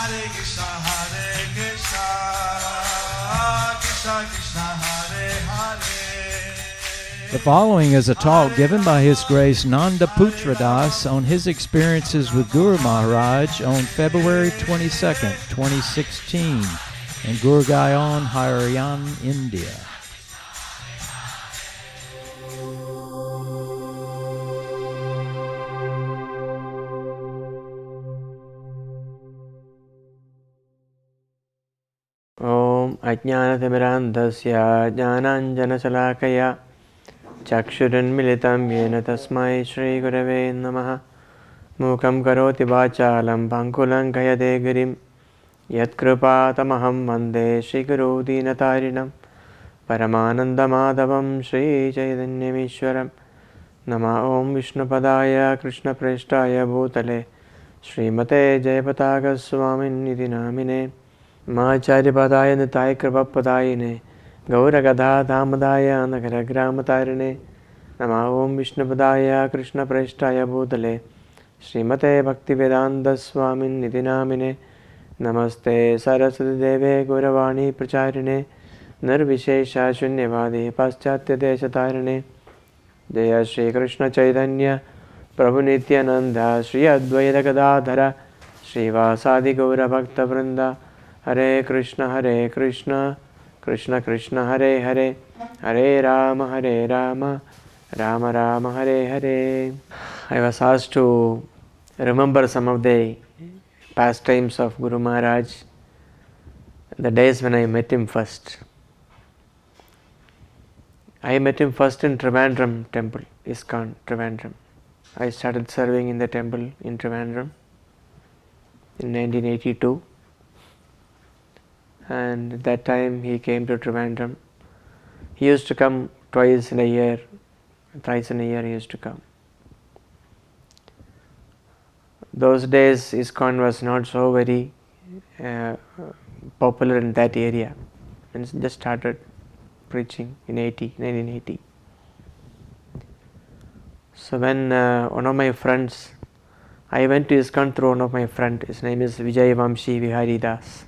Hare Krishna, Krishna Krishna, Hare Hare. The following is a talk given by His Grace Nanda Putra Das on his experiences with Guru Maharaj on February 22nd, 2016 in Gurgaon, Haryana, India. Om Ajnanathimirantasya Jnananjanashalakaya Chakshuranmilitam Yena Tasmai Shri Gurave Namaha Mukam Karoti Vachalam Pankulam Kayade Girim Yatkrupatamaham Vande Shri Guru Dinatarinam Paramanandamadavam Shri Chaitanyamishwaram Nama Om Vishnupadaya Krishna Preshtaya Bhutale Srimate Jayapataka Swami Niti Namine Macharyapadaya Nitai Kripapadayine Gauragadha Dhamadaya Nagaragramatarine Nama Om Vishnupadaya Krishna Preshtaya Bhutale Srimate Bhaktivedanta Swami Niti Namine Namaste Saraswati Deve Gauravani Pracharine Nirvishesha Shunyavadi Paschatya Deshatarine Jaya Shri Krishna Chaitanya Prabhu Nityananda Shri Advaita Gadadhara Shri Vasadi Gaura Bhakta Vrinda Hare Krishna, Krishna Krishna, Hare Hare, Hare Rama, Rama Rama, Hare Hare. I was asked to remember some of the pastimes of Guru Maharaj, the days when I met him first. I met him first in Trivandrum temple, ISKCON Trivandrum. I started serving in the temple in Trivandrum in 1982. And at that time he came to Trivandrum. He used to come twice in a year, thrice in a year he used to come. Those days ISKCON was not so very popular in that area, and just started preaching in 1980. So when one of my friends, I went to ISKCON through one of my friends, his name is Vijayavamshi Vihari Das.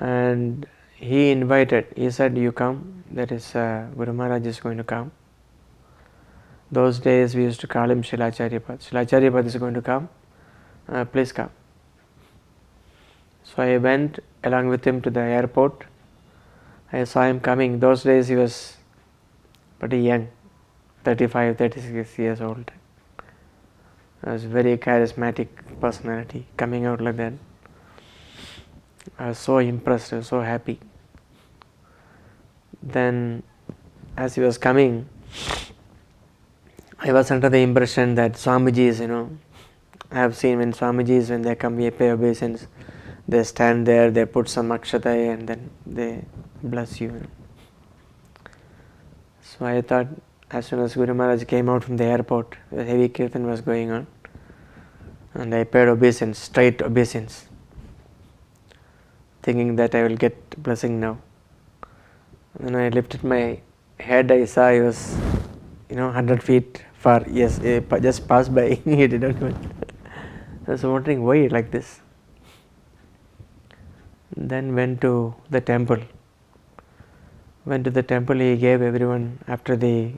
And he invited, he said, you come, that is Guru Maharaj is going to come. Those days we used to call him Shilacharyapat is going to come, please come. So I went along with him to the airport. I saw him coming. Those days he was pretty young, 35, 36 years old. He was very charismatic personality, coming out like that. I was so impressed, I was so happy. Then as he was coming, I was under the impression that Swamijis, I have seen when Swamijis, when they come, we pay obeisance, they stand there, they put some akshatai and then they bless you. So I thought as soon as Guru Maharaj came out from the airport, the heavy kirtan was going on, and I paid obeisance, straight obeisance, thinking that I will get blessing now. When I lifted my head, I saw he was, 100 feet far. Yes, just passed by. He did not go. I was wondering why like this. Then went to the temple. He gave everyone, after the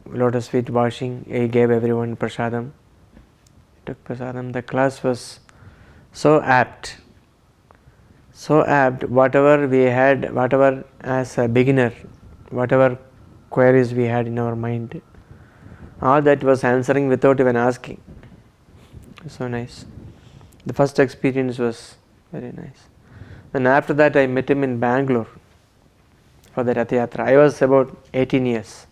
lotus feet washing, he gave everyone prasadam. Took prasadam. The class was so apt. Whatever we had, whatever as a beginner, whatever queries we had in our mind, all that was answering without even asking. So nice. The first experience was very nice. Then after that I met him in Bangalore for the Rath Yatra. I was about 18 years,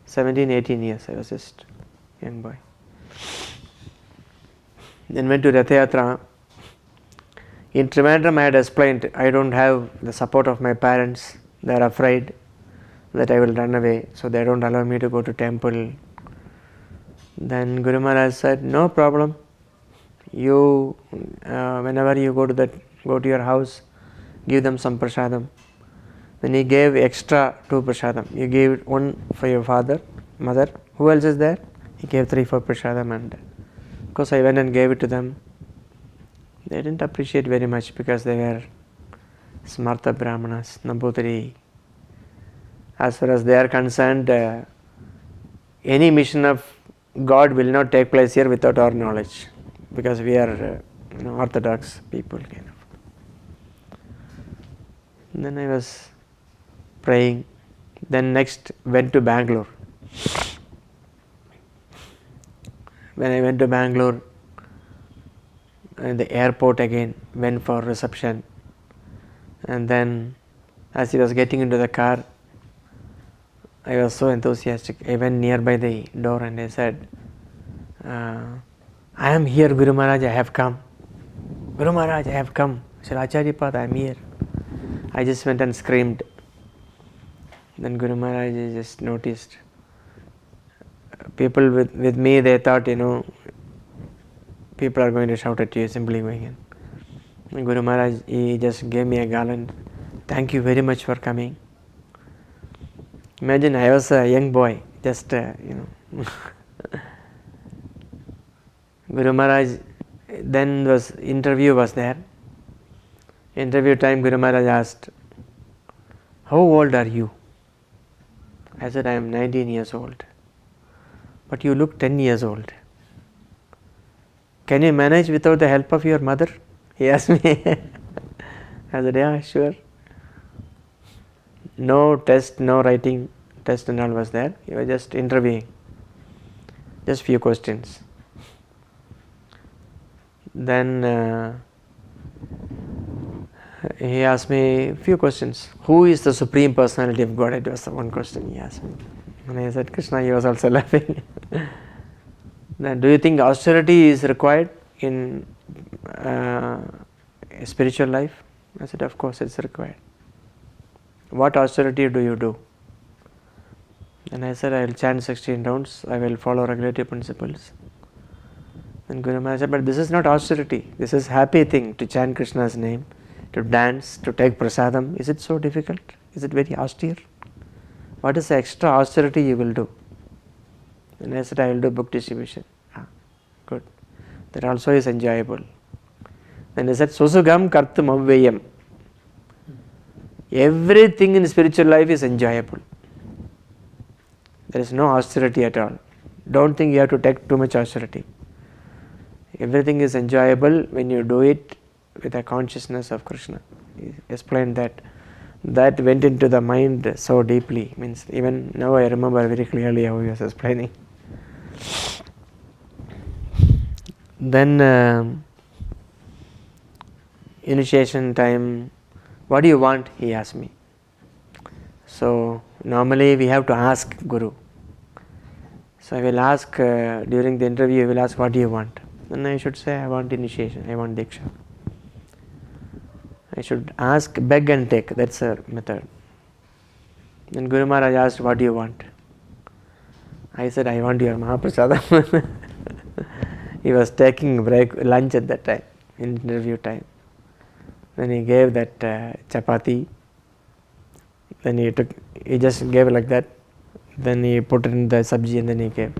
17, 18 years, I was just a young boy. Then went to Rath Yatra. In Trivandrum I had explained, I don't have the support of my parents. They are afraid that I will run away, so they don't allow me to go to temple. Then Guru Maharaj said, no problem. You, whenever you go to your house, give them some prasadam. Then he gave extra 2 prasadam. You gave one for your father, mother. Who else is there? He gave 3, 4 prasadam, and of course I went and gave it to them. They didn't appreciate very much because they were Smarta Brahmanas, Nambudiri. As far as they are concerned, any mission of God will not take place here without our knowledge, because we are orthodox people kind of. And then I was praying. Then next went to Bangalore. When I went to Bangalore, at the airport again, went for reception. And then as he was getting into the car, I was so enthusiastic. I went nearby the door and I said, I am here, Guru Maharaj, I have come. Guru Maharaj, I have come. I said, Acharyapada, I am here. I just went and screamed. Then Guru Maharaj just noticed. People with me, they thought, people are going to shout at you, simply going in. And Guru Maharaj, he just gave me a garland. Thank you very much for coming. Imagine I was a young boy, just, Guru Maharaj, then interview was there. Interview time, Guru Maharaj asked, how old are you? I said, I am 19 years old. But you look 10 years old. Can you manage without the help of your mother? He asked me. I said, yeah, sure. No test, no writing test and all was there. He was just interviewing. Just few questions. Then he asked me few questions. Who is the Supreme Personality of God? It was the one question he asked me. And I said, Krishna. He was also laughing. Then, do you think austerity is required in a spiritual life? I said, of course it's required. What austerity do you do? And I said, I will chant 16 rounds, I will follow regulative principles. And Guru Maharaj said, but this is not austerity, this is happy thing to chant Krishna's name, to dance, to take prasadam. Is it so difficult? Is it very austere? What is the extra austerity you will do? And I said, I will do book distribution. Good. That also is enjoyable. Then he said, Susugam kartum avvayam. Everything in spiritual life is enjoyable. There is no austerity at all. Don't think you have to take too much austerity. Everything is enjoyable when you do it with a consciousness of Krishna. He explained that. That went into the mind so deeply. Means even now I remember very clearly how he was explaining. Then initiation time, what do you want? He asked me. So normally we have to ask Guru. So I will ask during the interview, I will ask, what do you want? Then I should say, I want initiation, I want Diksha. I should ask, beg and take, that's a method. Then Guru Maharaj asked, what do you want? I said, I want your Mahaprasadam. He was taking lunch at that time, interview time. Then he gave that chapati. Then he just gave like that. Then he put it in the sabji and then he gave.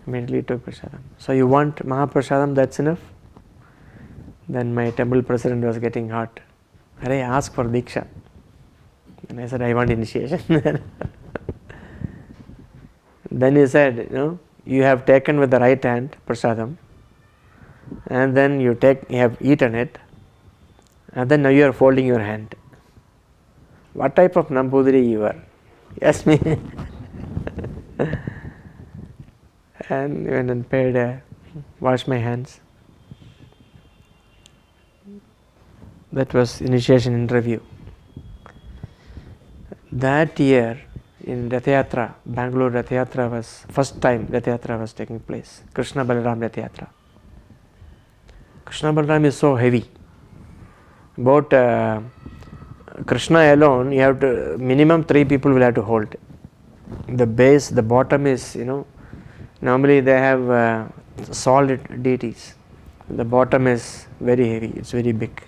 Immediately took prasadam. So you want Mahaprasadam, that's enough? Then my temple president was getting hot. Arey, ask for Diksha. And I said, I want initiation. Then he said, you have taken with the right hand prasadam, and then you have eaten it, and then now you are folding your hand. What type of Nambudiri you are? He asked me. And went and paid, washed my hands. That was initiation interview. That year in Rath Yatra, Bangalore Rath Yatra was first time Rath Yatra was taking place. Krishna Balaram Rath Yatra. Krishna Balaram is so heavy. About Krishna alone, you have to minimum 3 people will have to hold. The base, the bottom is normally they have solid deities. The bottom is very heavy. It's very big,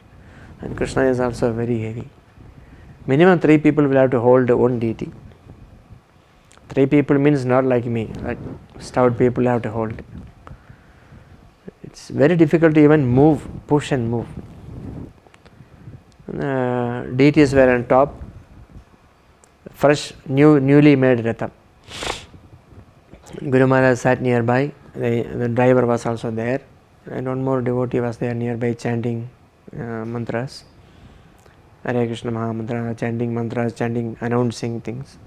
and Krishna is also very heavy. Minimum 3 people will have to hold one deity. 3 people means not like me, like stout people have to hold. It's very difficult to even move, push and move. Deities were on top, fresh, newly made Ratham. Guru Maharaj sat nearby, the driver was also there, and one more devotee was there nearby chanting mantras. Hare Krishna Mahamantra, chanting mantras, chanting, announcing things.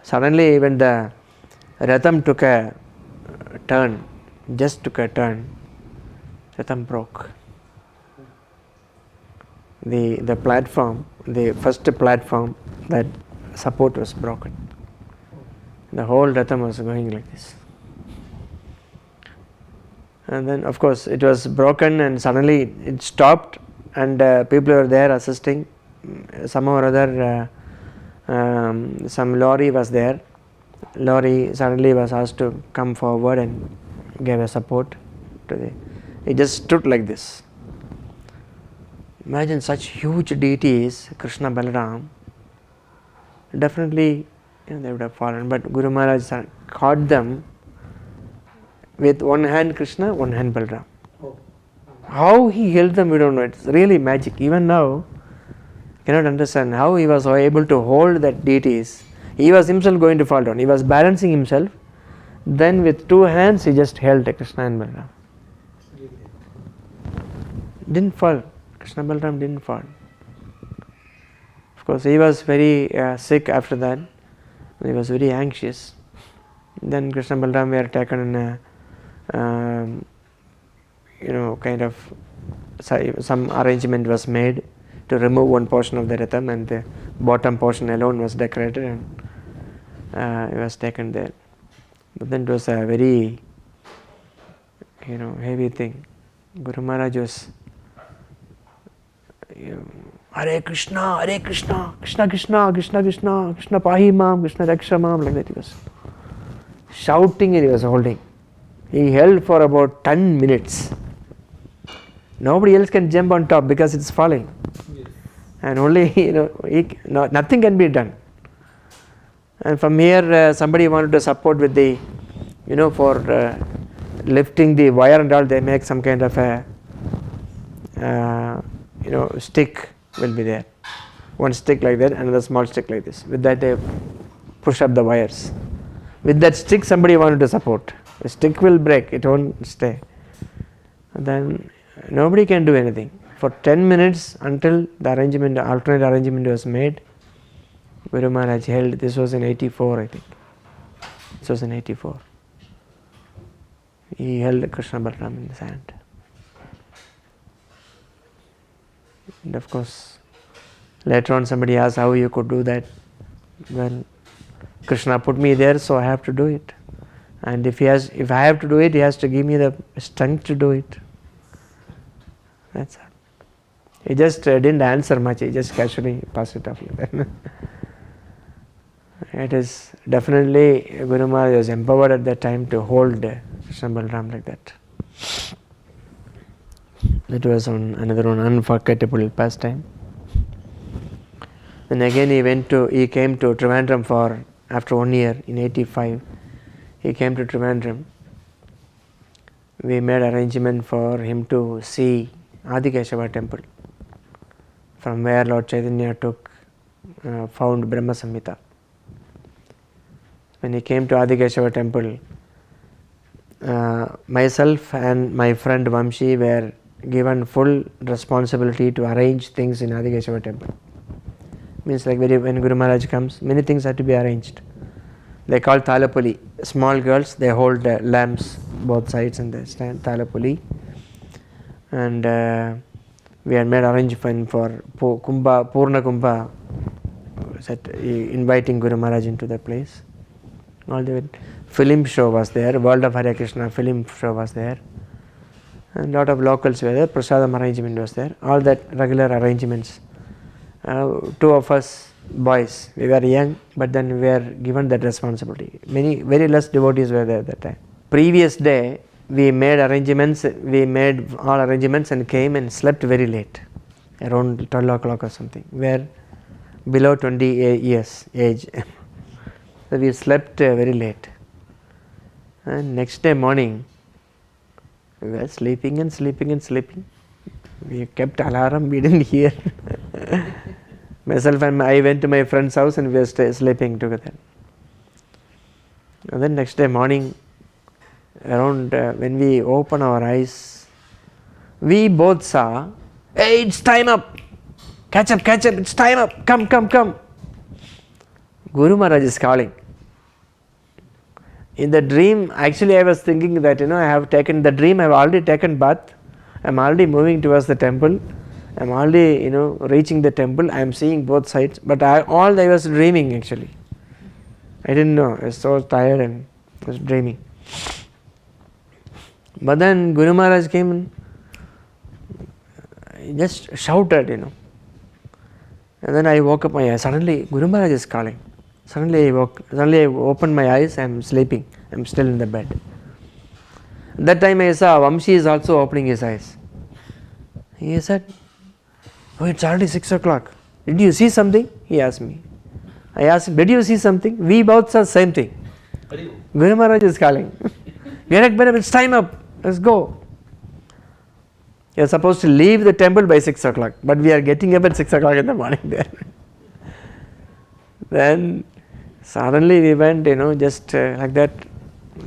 Suddenly, when the Ratham took a turn, just took a turn, Ratham broke. The platform, the first platform, that support was broken. The whole Ratham was going like this. And then, of course, it was broken, and suddenly it stopped, and people were there assisting. Somehow or other, some lorry was there. Lorry suddenly was asked to come forward and gave a support to the. It just stood like this. Imagine such huge deities, Krishna, Balaram. Definitely, they would have fallen. But Guru Maharaj caught them with one hand Krishna, one hand Balaram. How he held them, we don't know. It's really magic. Even now, cannot understand how he was able to hold that deities. He was himself going to fall down. He was balancing himself. Then with two hands, he just held Krishna and Balaram. Didn't fall. Krishna Balaram didn't fall. Of course, he was very sick after that. He was very anxious. Then Krishna Balaram were taken in a kind of some arrangement was made to remove one portion of the Ratham, and the bottom portion alone was decorated, and it was taken there. But then it was a very heavy thing. Guru Maharaj was Hare Krishna, Hare Krishna, Krishna Krishna, Krishna Krishna, Krishna Pahi Mam, Krishna Raksha Mam, like that he was shouting, and he was holding. He held for about 10 minutes. Nobody else can jump on top because it's falling. Yes. And only, nothing can be done. And from here, somebody wanted to support with the, for lifting the wire and all, they make some kind of a, stick will be there. One stick like that, another small stick like this. With that, they push up the wires. With that stick, somebody wanted to support. The stick will break, it won't stay. And then nobody can do anything. For 10 minutes until the alternate arrangement was made, Guru Maharaj held. This was in 84, I think. This was in 84. He held Krishna Balaram in his hand. And of course, later on somebody asked how you could do that. Well, Krishna put me there, so I have to do it. And if I have to do it, he has to give me the strength to do it. That's all. He just didn't answer much. He just casually passed it off like that. It is definitely Guru Maharaj was empowered at that time to hold Krishna Balaram like that. That was another unforgettable pastime. Then again he came to Trivandrum after 1 year in 85. He came to Trivandrum. We made arrangement for him to see Adikeshava temple, from where Lord Chaitanya found Brahma Samhita. When he came to Adikeshava temple, myself and my friend Vamshi were given full responsibility to arrange things in Adikeshava temple. Means like when Guru Maharaj comes, many things have to be arranged. They call Thalapuli. Small girls, they hold lamps both sides and they stand Thalapuli. And we had made arrangement for Purna Kumbha, inviting Guru Maharaj into the place. All the film show was there, World of Hare Krishna film show was there. And lot of locals were there, Prasadam arrangement was there. All that regular arrangements. Two of us boys, we were young, but then we were given that responsibility. Very less devotees were there at that time. Previous day, we made all arrangements and came and slept very late, around 12 o'clock or something. We were below 20 years age. So we slept very late. And next day morning, We were sleeping and sleeping and sleeping. We kept alarm, we didn't hear. Myself and I went to my friend's house and we were sleeping together. And then next day morning, around when we open our eyes, we both saw, hey, it's time up, catch up, it's time up, come. Guru Maharaj is calling. In the dream, actually I was thinking that, I have taken the dream, I have already taken bath, I am already moving towards the temple, I am already, reaching the temple, I am seeing both sides, but all I was dreaming actually. I didn't know, I was so tired and I was dreaming. But then Guru Maharaj came and he just shouted, And then I woke up my eyes. Suddenly Guru Maharaj is calling. Suddenly I opened my eyes, I am sleeping, I am still in the bed. That time I saw Vamshi is also opening his eyes. He said, oh, it's already 6 o'clock. Did you see something? He asked me. I asked him, did you see something? We both saw same thing. Guru Maharaj is calling. Get up, it's time up. Let's go. You are supposed to leave the temple by 6 o'clock, but we are getting up at 6 o'clock in the morning there. Then suddenly we went, just like that.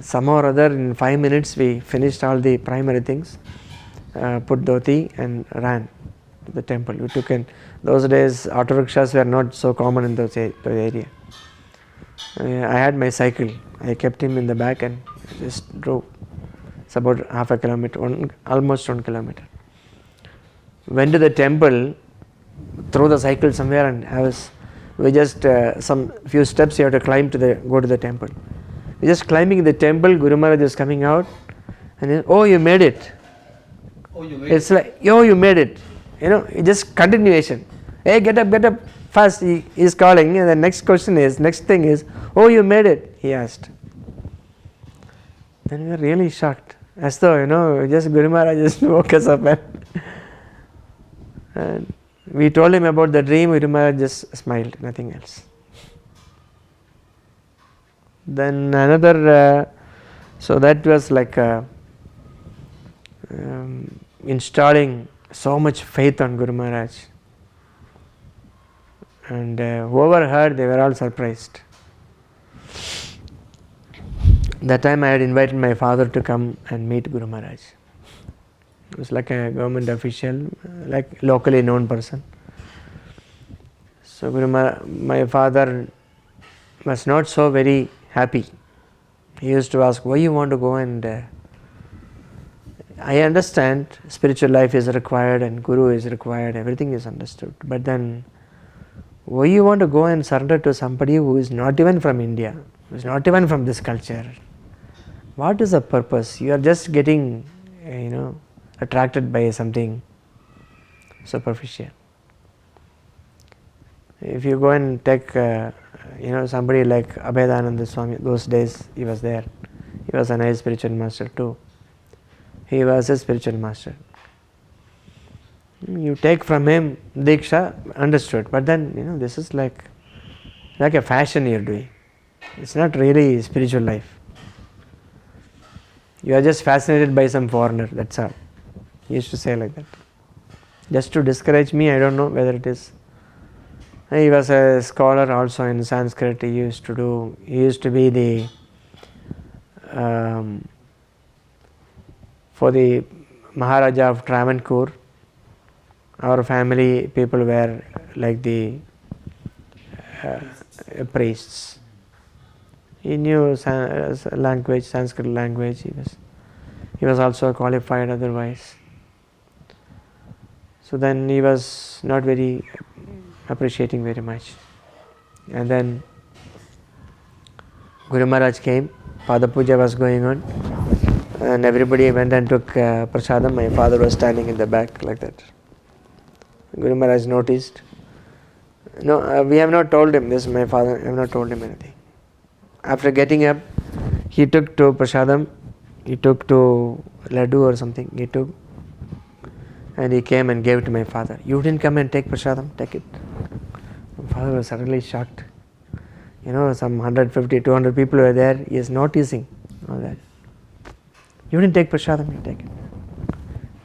Somehow or other, in 5 minutes we finished all the primary things, put dhoti and ran to the temple. We took in those days, auto rickshaws were not so common in those area. I had my cycle. I kept him in the back and just drove. It's about half a kilometer, almost 1 kilometer. Went to the temple, throw the cycle somewhere, and we just some few steps you have to climb go to the temple. We just climbing the temple. Guru Maharaj is coming out, and then, oh, you made it. It's like, oh, you made it. Just continuation. Hey, get up, fast. He is calling, and the next thing is, oh, you made it. He asked. Then we were really shocked, as though just Guru Maharaj just woke us up, and we told him about the dream. Guru Maharaj just smiled, nothing else. Then another, so that was like installing so much faith on Guru Maharaj, and whoever heard, they were all surprised. That time I had invited my father to come and meet Guru Maharaj. It was like a government official, like locally known person. So my father was not so very happy. He used to ask, why you want to go? And I understand spiritual life is required and Guru is required, everything is understood. But then, why you want to go and surrender to somebody who is not even from India, who is not even from this culture? What is the purpose? You are just getting, attracted by something superficial. If you go and take, somebody like H.H.Nanda Swami, those days he was there. He was a nice spiritual master too. He was a spiritual master. You take from him Diksha, understood. But then, this is like a fashion you are doing. It's not really spiritual life. You are just fascinated by some foreigner, that's all. He used to say like that. Just to discourage me, I don't know whether it is. He was a scholar also in Sanskrit. He used to be the for the Maharaja of Travancore. Our family people were like the priests. He knew language, Sanskrit language. He was also qualified otherwise. So then he was not very appreciating very much. And then Guru Maharaj came, Pada Puja was going on, and everybody went and took prasadam. My father was standing in the back like that. Guru Maharaj noticed. No, we have not told him this, my father, I have not told him anything. After getting up, he took to prasadam, he took to laddu or something, he took, and he came and gave it to my father. You didn't come and take prasadam, take it. My father was suddenly shocked. Some 150, 200 people were there, he is noticing all that. You didn't take prasadam, you take it.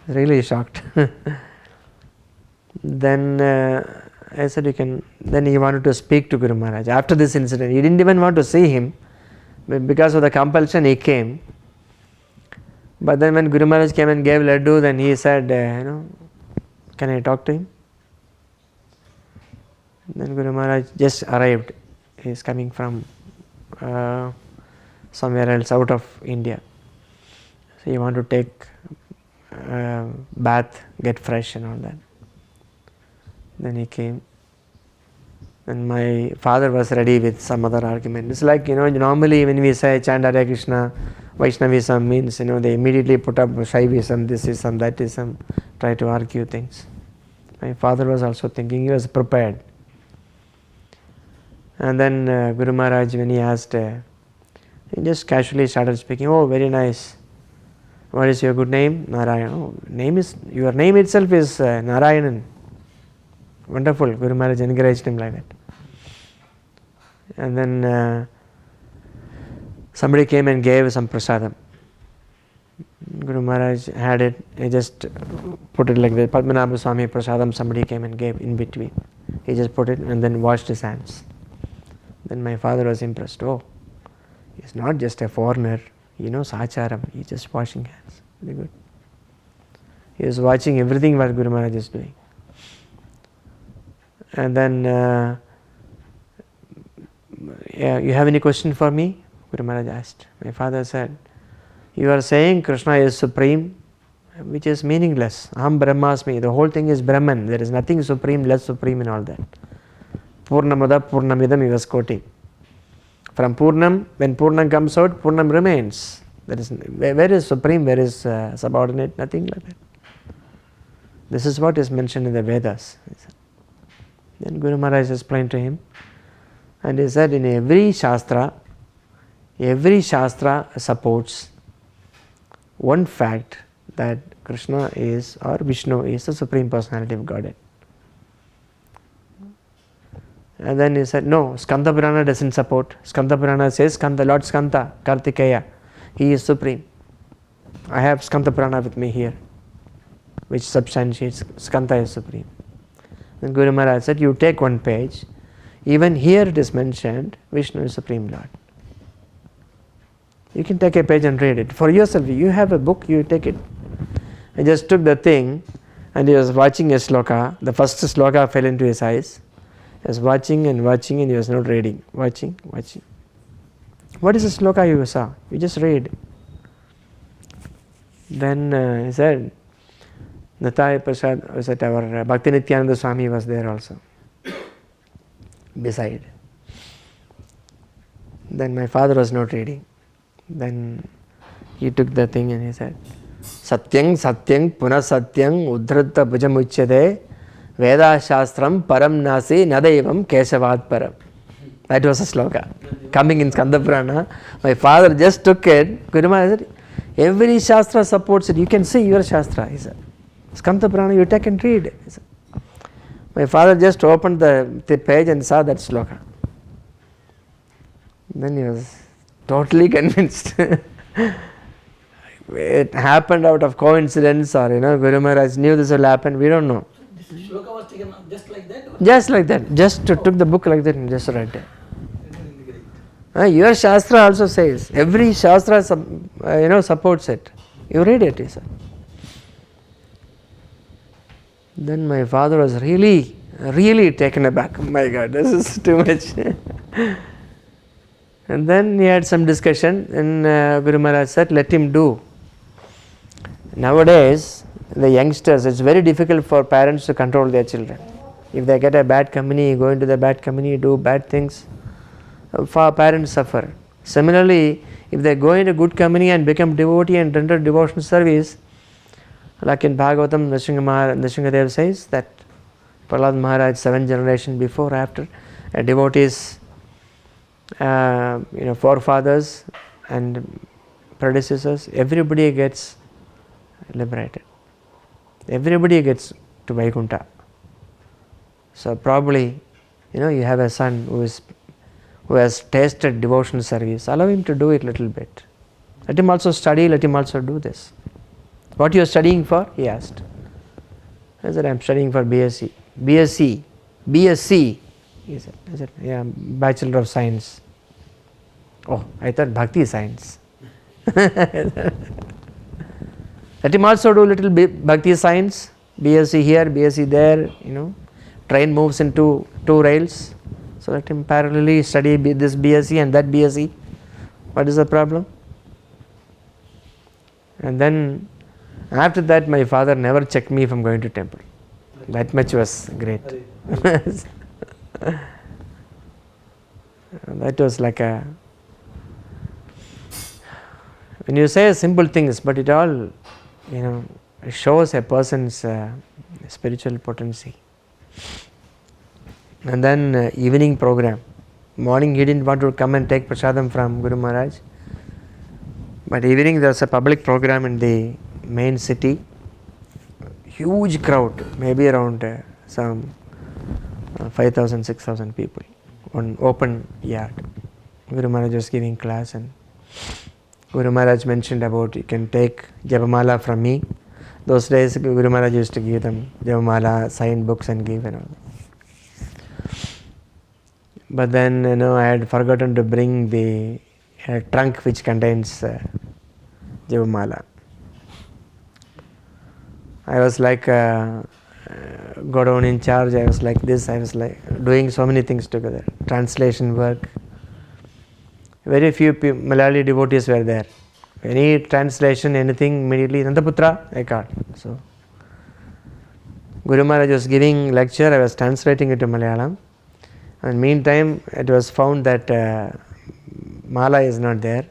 Really shocked. Then I said, you can. Then he wanted to speak to Guru Maharaj. After this incident, he didn't even want to see him, but because of the compulsion, he came. But then when Guru Maharaj came and gave laddu, then he said, can I talk to him? Then Guru Maharaj just arrived. He is coming from somewhere else out of India. So he wanted to take bath, get fresh and all that. Then he came. And my father was ready with some other argument. It's like, normally when we say chant Hare Krishna, Vaishnavism means, they immediately put up Shaivism, this ism, that ism, try to argue things. My father was also thinking, he was prepared. And then Guru Maharaj, when he asked, he just casually started speaking, oh, very nice. What is your good name? Narayan. Oh, your name itself is Narayanan. Wonderful. Guru Maharaj encouraged him like that. And then somebody came and gave some prasadam. Guru Maharaj had it. He just put it like that. Padmanabha Swami prasadam somebody came and gave in between. He just put it and then washed his hands. Then my father was impressed. Oh, he's not just a foreigner. He knows acharam. He's just washing hands. Very good. He was watching everything what Guru Maharaj is doing. And then, you have any question for me? Guru Maharaj asked. My father said, you are saying Krishna is supreme, which is meaningless. Aham Brahmasmi. The whole thing is Brahman. There is nothing supreme, less supreme and all that. Purnamada Purnamidam he was quoting. From Purnam, when Purnam comes out, Purnam remains. There is, where is supreme, where is subordinate? Nothing like that. This is what is mentioned in the Vedas. Then Guru Maharaj explained to him, and he said, in every Shastra supports one fact that Krishna is or Vishnu is the Supreme Personality of Godhead. And then he said, no, Skanda Purana doesn't support. Skanda Purana says, Lord Skanda, Kartikeya, he is supreme. I have Skanda Purana with me here, which substantiates Skanda is supreme. Then Guru Maharaj said, you take one page, even here it is mentioned, Vishnu is Supreme Lord. You can take a page and read it. For yourself, you have a book, you take it. I just took the thing and he was watching a sloka. The first sloka fell into his eyes. He was watching and he was not reading. Watching. What is the sloka you saw? You just read. Then he said, Nataya Prasad was at our Bhakti Nityananda Swami was there also, beside. Then my father was not reading. Then he took the thing and he said, Satyang Satyang Puna Satyang Udhrata Bhujamuchyade Veda Shastram Param Nasi Nadaivam Kesavad Param. That was a sloka coming in Skanda Purana. My father just took it. Guru Maharaj said, every Shastra supports it. You can see your Shastra, he said. Skanda Purana, you take and read. My father just opened the page and saw that sloka. Then he was totally convinced. It happened out of coincidence or Guru Maharaj knew this will happen, we don't know. This shloka was taken just like that? Or? Just like that. Just took the book like that and just read it. Your Shastra also says, every Shastra supports it. You read it, he said. Then my father was really taken aback. My God, this is too much. And then he had some discussion and Guru Maharaj said, let him do. Nowadays, the youngsters, it's very difficult for parents to control their children. If they get a bad company, go into the bad company, do bad things, parents suffer. Similarly, if they go into good company and become devotee and render devotional service, like in Bhagavatam, Nrsimhadev says that Prahlad Maharaj, 7 generations before, after, devotees, forefathers and predecessors, everybody gets liberated. Everybody gets to Vaikuntha. So probably, you have a son who has tasted devotional service. Allow him to do it little bit. Let him also study, let him also do this. What you are studying for? He asked. I said, I am studying for BSc. BSc. He said, I said, yeah, Bachelor of Science. Oh, I thought Bhakti Science. Let him also do little bit Bhakti Science. BSc here, BSc there, train moves into two rails. So let him parallelly study this BSc and that BSc. What is the problem? And then after that my father never checked me from going to temple. That much was great. That was like a, when you say simple things, but it all, it shows a person's spiritual potency. And then evening program. Morning he didn't want to come and take prasadam from Guru Maharaj. But evening there was a public program in the main city. Huge crowd, maybe around some 5,000, 6,000 people. On open yard. Guru Maharaj was giving class and Guru Maharaj mentioned about you can take Japamala from me. Those days Guru Maharaj used to give them Japamala, signed books and give and all. But then I had forgotten to bring the trunk which contains Japamala. I was like Godown in charge, I was like this, I was like doing so many things together. Translation work. Very few Malayali devotees were there. Any translation, anything, immediately Nanda Putra, I called. So Guru Maharaj was giving lecture, I was translating it to Malayalam. And meantime, it was found that Mala is not there.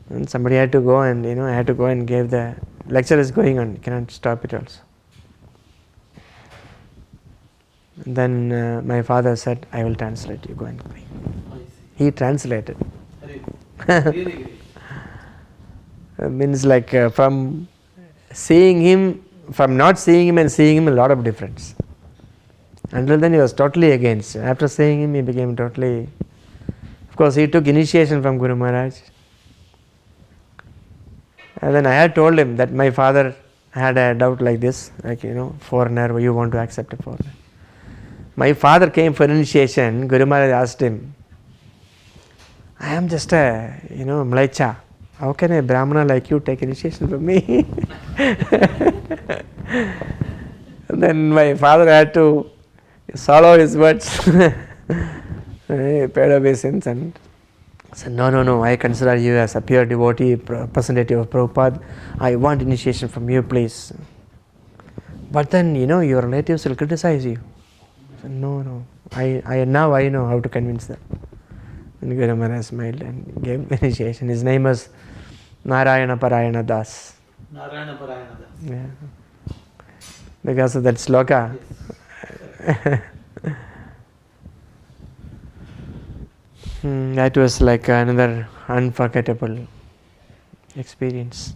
And somebody had to go and, I had to go and give the lecture is going on, you cannot stop it also. And then my father said, I will translate, you go and bring. He translated. Really great. Means like from seeing him, from not seeing him and seeing him, a lot of difference. Until then he was totally against. After seeing him, he became totally. Of course, he took initiation from Guru Maharaj. And then I had told him that my father had a doubt like this, like foreigner, you want to accept a foreigner. My father came for initiation. Guru Maharaj asked him, I am just a Mlaicha. How can a Brahmana like you take initiation from me? And then my father had to swallow his words. He paid obeisance and said, no, I consider you as a pure devotee, representative of Prabhupada. I want initiation from you, please. But then, your relatives will criticize you. I said, no, I now I know how to convince them. And Guru Maharaj smiled and gave initiation. His name was Narayana Parayana Das. Narayana Parayana Das. Yeah. Because of that sloka. Yes. That was like another unforgettable experience.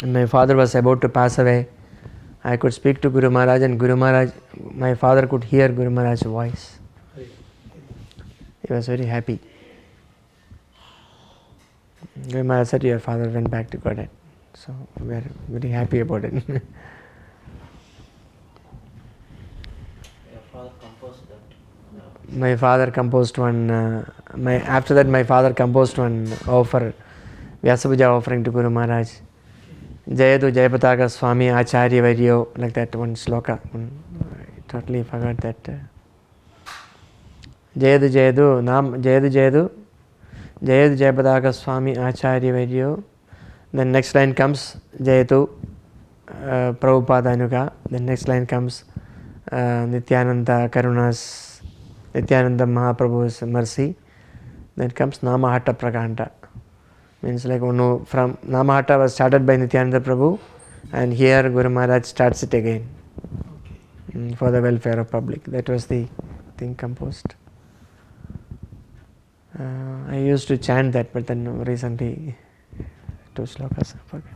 And my father was about to pass away. I could speak to Guru Maharaj and Guru Maharaj, my father could hear Guru Maharaj's voice. He was very happy. Guru Maharaj said, your father went back to Godhead. So we are very happy about it. Your father composed that. My father composed one, after that my father composed one offer, Vyasapuja offering to Guru Maharaj. H.H.Jayapataka Swami Acharya Vaidyo, like that one sloka. I totally forgot that. H.H.Jayapataka Swami Acharya Vaidyo. Then next line comes Jayatu Prabhupada Anuga. Then next line comes Nityananda Karuna's, Nityananda Mahaprabhu's mercy. Then comes Namahata Prakanta. Means like from Namahata was started by Nityananda Prabhu, and here Guru Maharaj starts it again for the welfare of public. That was the thing composed. I used to chant that, but then recently 2 slokas I forgot.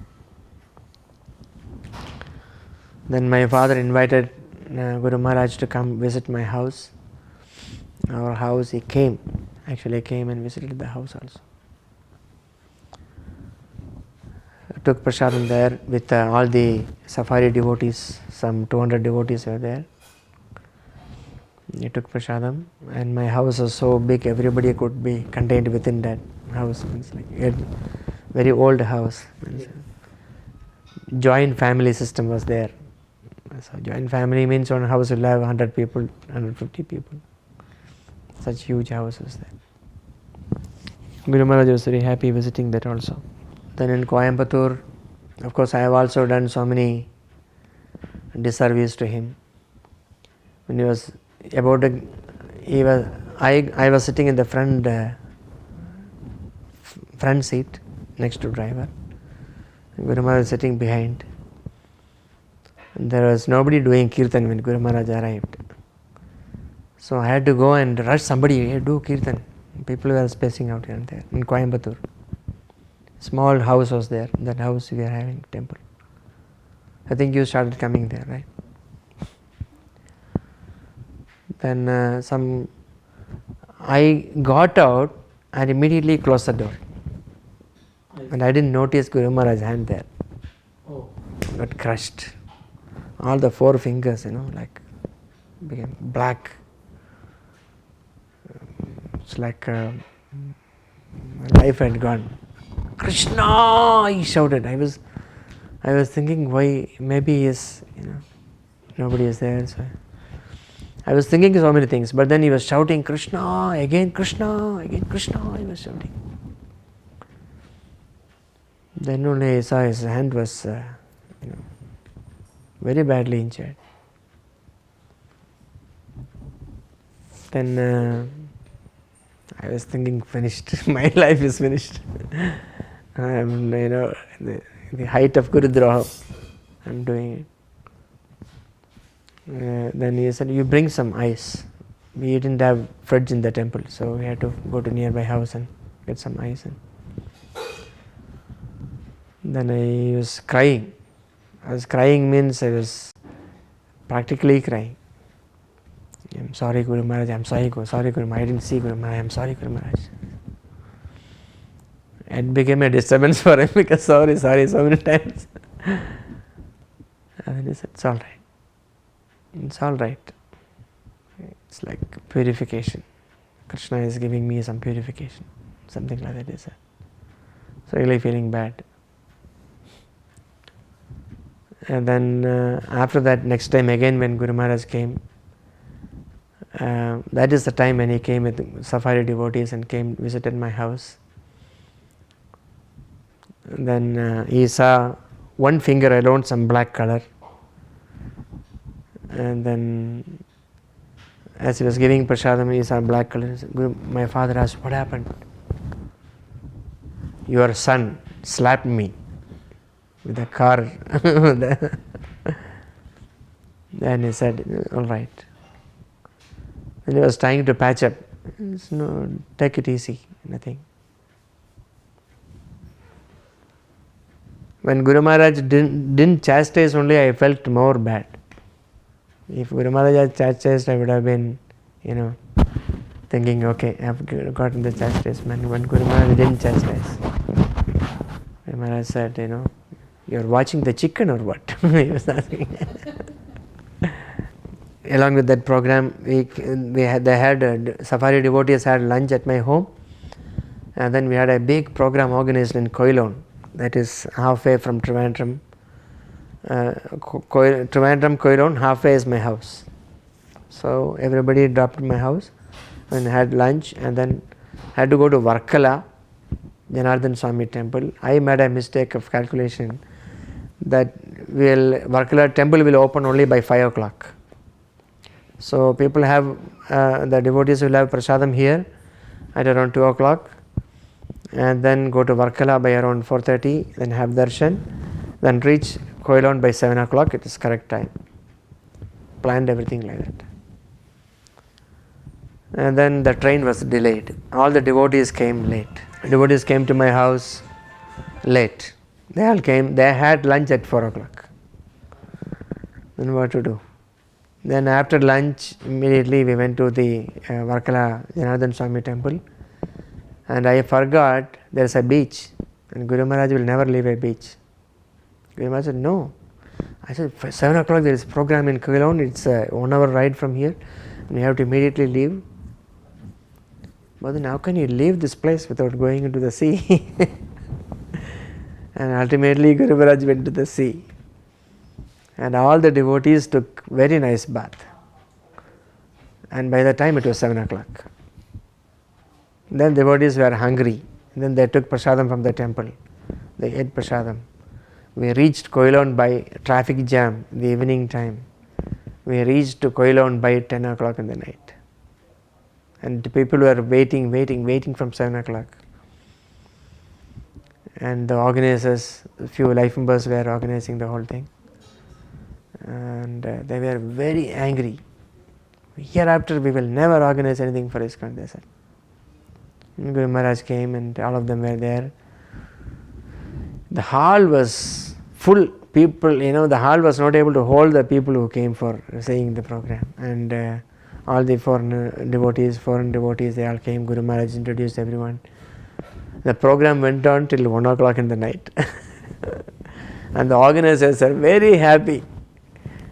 Then my father invited Guru Maharaj to come visit my house. Our house, he came and visited the house also. took prasadam there with all the safari devotees. Some 200 devotees were there. We took prasadam, and my house was so big, everybody could be contained within that house. It's like a very old house. Joint family system was there. So joint family means one house will have 100 people, 150 people. Such huge house was there. Guru Maharaj was very happy visiting that also. Then in Coimbatore, of course, I have also done so many disservice to him. When he was about to, I was sitting in the front seat next to driver. Guru Maharaj was sitting behind. And there was nobody doing kirtan when Guru Maharaj arrived. So I had to go and rush somebody, hey, do kirtan. People were spacing out here and there in Coimbatore. Small house was there. In that house we are having temple. I think you started coming there, right? Then I got out and immediately closed the door. And I didn't notice Guru Maharaj's hand there. Oh. Got crushed. All the 4 fingers, like became black. It's like life had gone. Krishna! He shouted. I was thinking why, maybe he is, nobody is there. So I was thinking so many things, but then he was shouting Krishna, again Krishna, again Krishna, he was shouting. Then only I saw his hand was, very badly injured. Then I was thinking, finished. My life is finished. I'm, the height of Gurudroha. I'm doing it. Then he said, you bring some ice. We didn't have fridge in the temple, so we had to go to nearby house and get some ice. And then I was crying. Means I was practically crying. I'm sorry, Guru Maharaj. I'm sorry, Guru Maharaj. I didn't see Guru Maharaj. I'm sorry, Guru Maharaj. It became a disturbance for him because sorry so many times. And then he said, it's all right. It's all right. It's like purification. Krishna is giving me some purification. Something like that he said. So really feeling bad. And then after that, next time again when Guru Maharaj came, that is the time when he came with safari devotees and came visited my house. And then he saw one finger alone, some black color. And then as he was giving prasadam, he saw black color. My father asked, what happened? Your son slapped me with a car. Then he said, all right. Then he was trying to patch up. No, take it easy, nothing. When Guru Maharaj didn't chastise only, I felt more bad. If Guru Maharaj had chastised, I would have been, thinking, okay, I have gotten the chastisement. When Guru Maharaj didn't chastise, Guru Maharaj said, you're watching the chicken or what? He was asking. Along with that program, safari devotees had lunch at my home, and then we had a big program organized in Koilon, that is halfway from Trivandrum. Trivandrum, Koilon, halfway is my house. So everybody dropped at my house and had lunch, and then had to go to Varkala, Janardhan Swami temple. I made a mistake of calculation that Varkala temple will open only by 5 o'clock. So people have, the devotees will have prasadam here at around 2 o'clock, and then go to Varkala by around 4:30, then have darshan, then reach Koilon by 7 o'clock. It is correct time. Planned everything like that. And then the train was delayed. All the devotees came late. Devotees came to my house late. They all came. They had lunch at 4 o'clock. Then what to do? Then after lunch, immediately we went to the Varkala Janardhan Swami temple, and I forgot there is a beach, and Guru Maharaj will never leave a beach. Guru Maharaj said, no. I said, 7 o'clock there is a program in Kailon, it's a 1 hour ride from here, and you have to immediately leave. But then how can you leave this place without going into the sea? And ultimately Guru Maharaj went to the sea. And all the devotees took very nice bath. And by the time it was 7 o'clock. Then devotees were hungry. Then they took prasadam from the temple. They ate prasadam. We reached Koilon by traffic jam in the evening time. We reached to Koilon by 10 o'clock in the night. And the people were waiting from 7 o'clock. And the organizers, a few life members were organizing the whole thing. And they were very angry. Hereafter we will never organize anything for ISKCON, they said. And Guru Maharaj came and all of them were there. The hall was full. People, the hall was not able to hold the people who came for seeing the program. And all the foreign devotees, they all came. Guru Maharaj introduced everyone. The program went on till 1 o'clock in the night. And the organizers are very happy.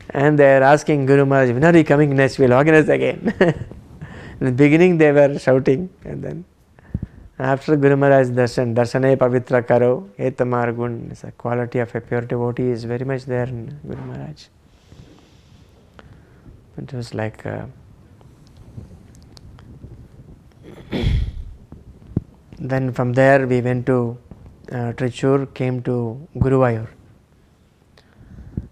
And they are asking Guru Maharaj, when are you coming next? We will organize again. In the beginning they were shouting, and then after Guru Maharaj darshan, darshane pavitra karo, etamar gun, is a quality of a pure devotee is very much there in Guru Maharaj. It was like then from there we went to Trichur, came to Guruvayur.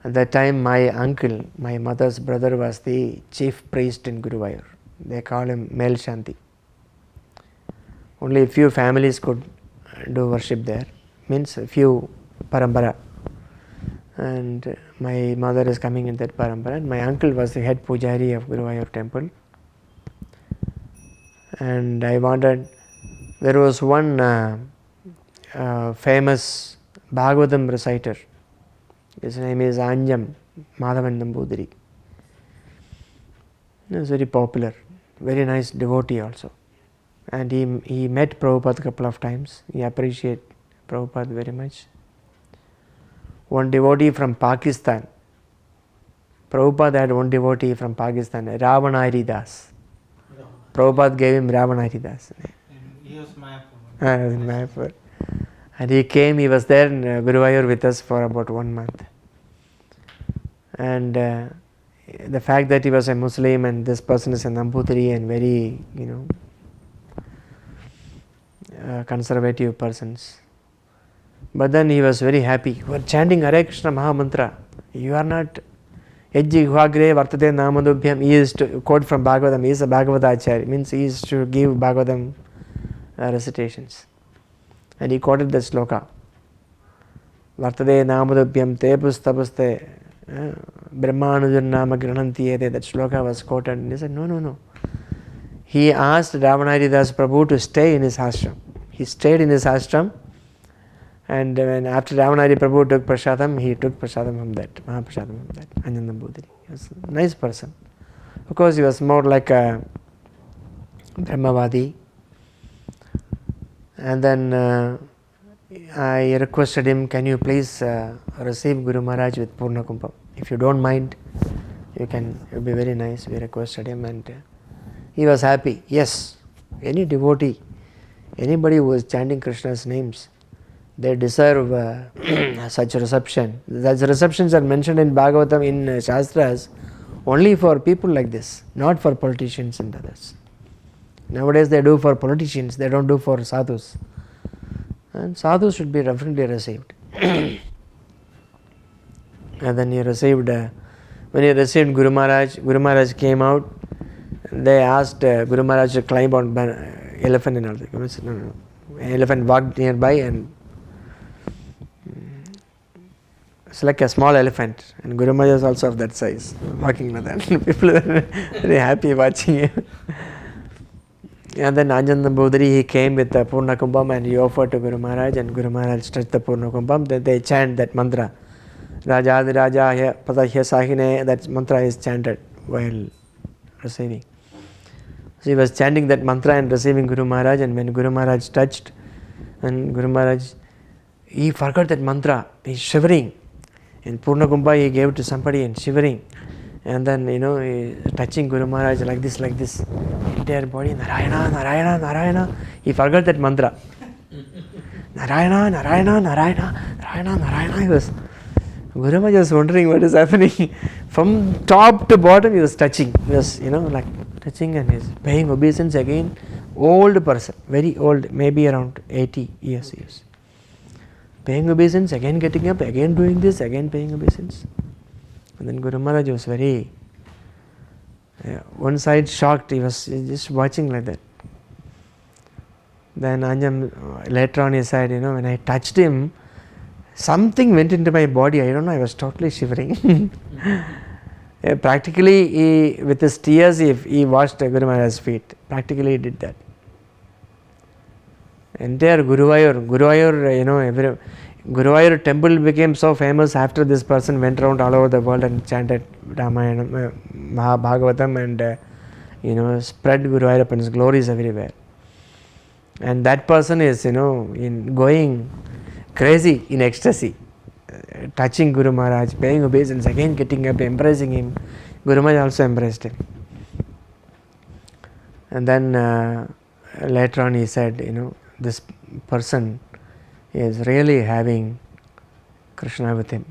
At that time my uncle, my mother's brother, was the chief priest in Guruvayur. They call him Mel Shanti. Only a few families could do worship there, means a few parampara. And my mother is coming in that parampara. And my uncle was the head pujari of Guruvayur temple. And I wanted, there was one famous Bhagavatam reciter. His name is Anjam Madhavan Nambudiri. He was very popular, very nice devotee also. And he met Prabhupada a couple of times. He appreciated Prabhupada very much. One devotee from Pakistan. Prabhupada had one devotee from Pakistan, Ravanari Das. Prabhupada gave him Ravanari Das. He was Mayapur. And he came, he was there in Guruvayur with us for about 1 month. And the fact that he was a Muslim and this person is a Nambudiri and very, conservative persons. But then he was very happy. You are chanting Hare Krishna Maha Mantra. You are not H.G.Nanda Putra Namadubhyam. He is to quote from Bhagavatam. He is a Bhagavata Acharya. Means he is to give Bhagavatam recitations. And he quoted the sloka. Vartade namadubhyam te pustapuste brahmanujur nama grananti ete. That sloka was quoted. And he said, no. He asked Ravanari Das Prabhu to stay in his ashram. He stayed in his ashram. And when after Ravanari Prabhu took prasadam, he took prasadam from that, Mahaprasadam from that, Anjana Budhiri. He was a nice person. Of course, he was more like a Brahmavadi. And then I requested him, can you please receive Guru Maharaj with Purna Kumbham? If you don't mind, it will be very nice. We requested him and he was happy. Yes, any devotee, anybody who is chanting Krishna's names, they deserve such a reception. Such receptions are mentioned in Bhagavatam, in Shastras, only for people like this, not for politicians and others. Nowadays they do for politicians, they don't do for sadhus. And sadhus should be reverently received. And then he received, when he received Guru Maharaj came out. They asked Guru Maharaj to climb on elephant and all that. No. Elephant walked nearby and it's like a small elephant. And Guru Maharaj is also of that size, walking like that. People were very happy watching him. And then Anjana Budhiri, he came with the Purna Kumbham and he offered to Guru Maharaj, and Guru Maharaj stretched the Purna Kumbham. Then they chant that mantra. Rajadi Raja Padahya Sahine, that mantra is chanted while receiving. So he was chanting that mantra and receiving Guru Maharaj, and when Guru Maharaj touched, and Guru Maharaj, he forgot that mantra. He is shivering. In Purna Kumbha he gave to somebody and shivering, and then touching Guru Maharaj like this, entire body, Narayana, Narayana, Narayana. He forgot that mantra. Narayana, Narayana, Narayana, Narayana, Narayana. He was, Guru Maharaj was wondering what is happening. From top to bottom he was touching. He was like touching, and he was paying obeisance again. Old person, very old, maybe around 80 years he was. Paying obeisance, again getting up, again doing this, again paying obeisance. And then Guru Maharaj was very, one side shocked, he was just watching like that. Then Anjam, later on he said, when I touched him, something went into my body, I don't know, I was totally shivering. Practically, with his tears, he washed Guru Maharaj's feet. Practically he did that. Entire Guruvayur, Guruvayur temple became so famous after this person went around all over the world and chanted Ramayana, Mahabhagavatam, and spread Guruvayurappan's glories everywhere. And that person is going crazy in ecstasy, touching Guru Maharaj, paying obeisance, again getting up, embracing him. Guru Maharaj also embraced him. And then later on he said, this person is really having Krishna with him.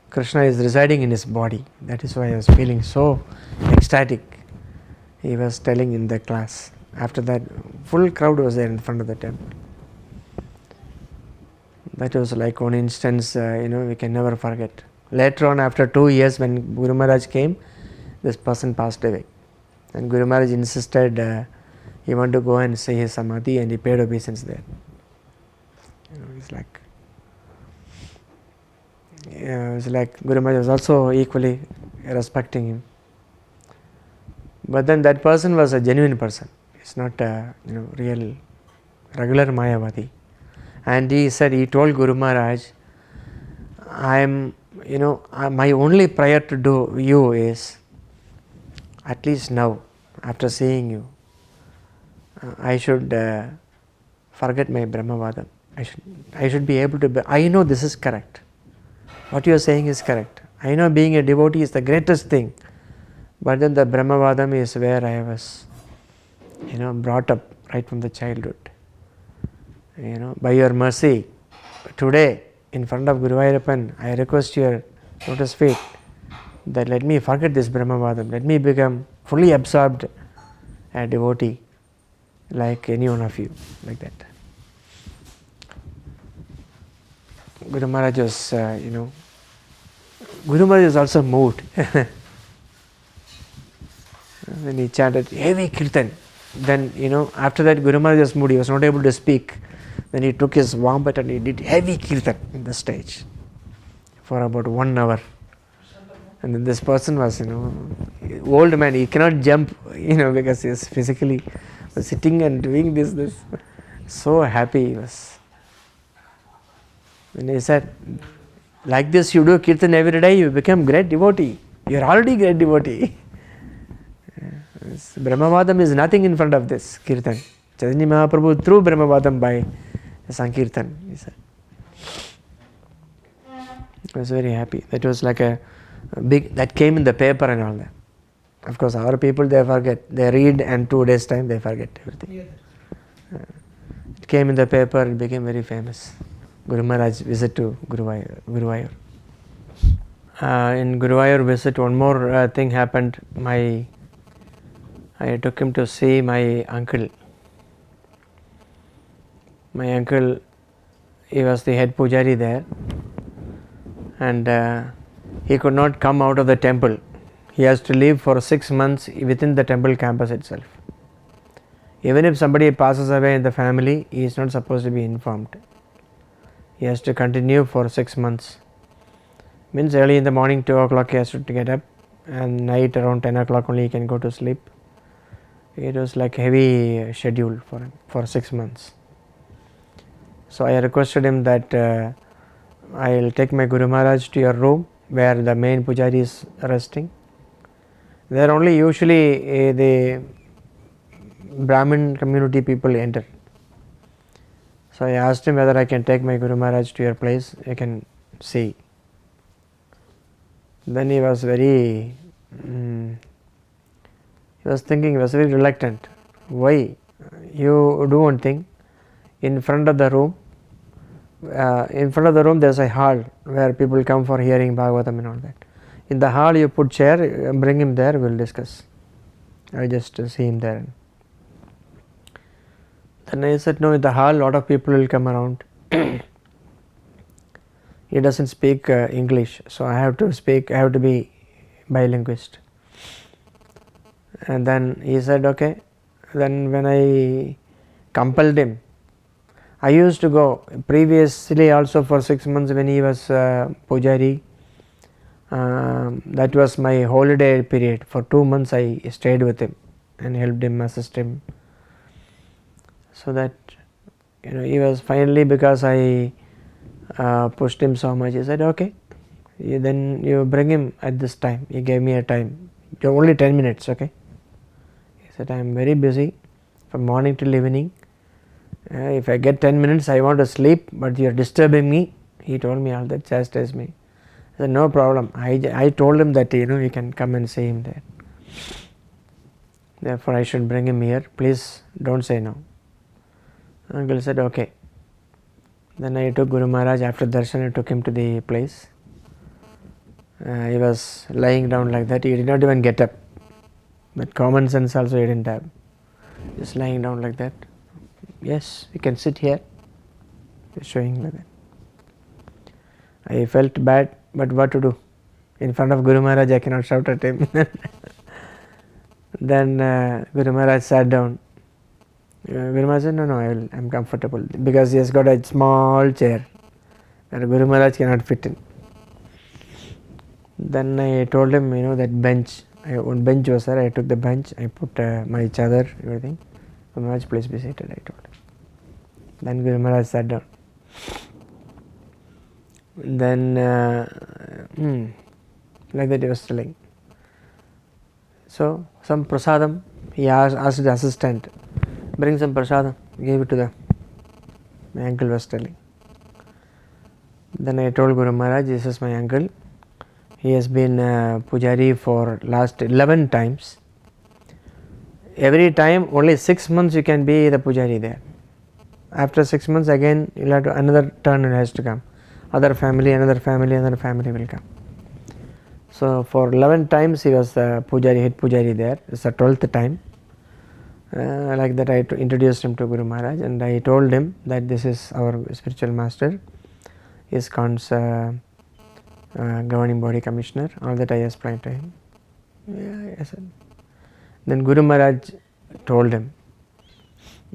Krishna is residing in his body. That is why I was feeling so ecstatic. He was telling in the class. After that, full crowd was there in front of the temple. That was like one instance, we can never forget. Later on, after 2 years, when Guru Maharaj came, this person passed away. And Guru Maharaj insisted he wanted to go and say his samadhi, and he paid obeisance there. It's like Guru Maharaj was also equally respecting him. But then that person was a genuine person. It's not a real regular Mayavadi. And he told Guru Maharaj, my only prayer to do you is, at least now, after seeing you, I should forget my Brahmavadam. I should be able to, I know this is correct. What you are saying is correct. I know being a devotee is the greatest thing. But then the Brahmavadam is where I was, brought up right from the childhood. By your mercy, today, in front of Guru Vayurappan, I request your lotus feet that let me forget this Brahmavadam. Let me become fully absorbed a devotee like any one of you, like that. Guru Maharaj was, Guru Maharaj was also moved. When he chanted heavy kirtan, then after that Guru Maharaj was moved, he was not able to speak. Then he took his wambat and he did heavy kirtan in the stage for about 1 hour. And then this person was, old man, he cannot jump, because he is physically sitting and doing this. So happy he was. When he said, like this you do kirtan every day, you become great devotee. You are already great devotee. Brahmavadam is nothing in front of this kirtan. Chaitanya Mahaprabhu threw Brahmavadam by Sankirtan, he said. I was very happy. That was like a big, that came in the paper and all that. Of course, our people, they forget. They read and 2 days time they forget everything. It came in the paper, it became very famous. Guru Maharaj visit to Guruvayur. In Guruvayur visit, one more thing happened. I took him to see my uncle. My uncle, he was the head pujari there, and he could not come out of the temple. He has to live for 6 months within the temple campus itself. Even if somebody passes away in the family, he is not supposed to be informed. He has to continue for 6 months. Means early in the morning, 2 o'clock he has to get up, and night around 10 o'clock only he can go to sleep. It was like heavy schedule for him for 6 months. So I requested him that I will take my Guru Maharaj to your room where the main pujari is resting. There only usually the Brahmin community people enter. So I asked him whether I can take my Guru Maharaj to your place, I can see. Then he was very, he was thinking, he was very reluctant. Why? You do one thing, in front of the room, there is a hall where people come for hearing Bhagavatam and all that. In the hall you put chair, bring him there, we will discuss. I just see him there. Then I said, no, in the hall lot of people will come around. He doesn't speak English, so I have to be bilinguist. And then he said, okay. Then when I compelled him, I used to go previously also for 6 months when he was Pujari. That was my holiday period. For 2 months I stayed with him and helped him, assist him. So that, he was finally, because I pushed him so much, he said, okay, then you bring him at this time. He gave me a time, only 10 minutes, okay. He said, I am very busy from morning till evening. If I get 10 minutes, I want to sleep, but you are disturbing me. He told me all that, chastised me. I said, no problem. I told him that, you can come and see him there. Therefore, I should bring him here. Please don't say no. Uncle said, okay. Then I took Guru Maharaj, after darshan I took him to the place. He was lying down like that, he did not even get up. But common sense also he didn't have. Just lying down like that. Yes, you can sit here. Just showing like that. I felt bad, but what to do? In front of Guru Maharaj I cannot shout at him. Then Guru Maharaj sat down. Guru Maharaj said, no, I am comfortable, because he has got a small chair that Guru Maharaj cannot fit in. Then I told him, that bench, one bench was there, I took the bench, I put my chadar, everything. Guru Maharaj, please be seated, I told him. Then Guru Maharaj sat down. Then like that he was telling. So some prasadam, he asked the assistant, bring some prasadam, gave it to them. My uncle was telling. Then I told Guru Maharaj, this is my uncle. He has been Pujari for last 11 times. Every time only 6 months you can be the Pujari there. After 6 months again you'll have to, another turn has to come. Another family will come. So for 11 times he was Pujari, head Pujari there. It's the 12th time. Like that I introduced him to Guru Maharaj, and I told him that this is our spiritual master, ISKCON's governing body commissioner. All that I explained to him. Yeah, I said. Then Guru Maharaj told him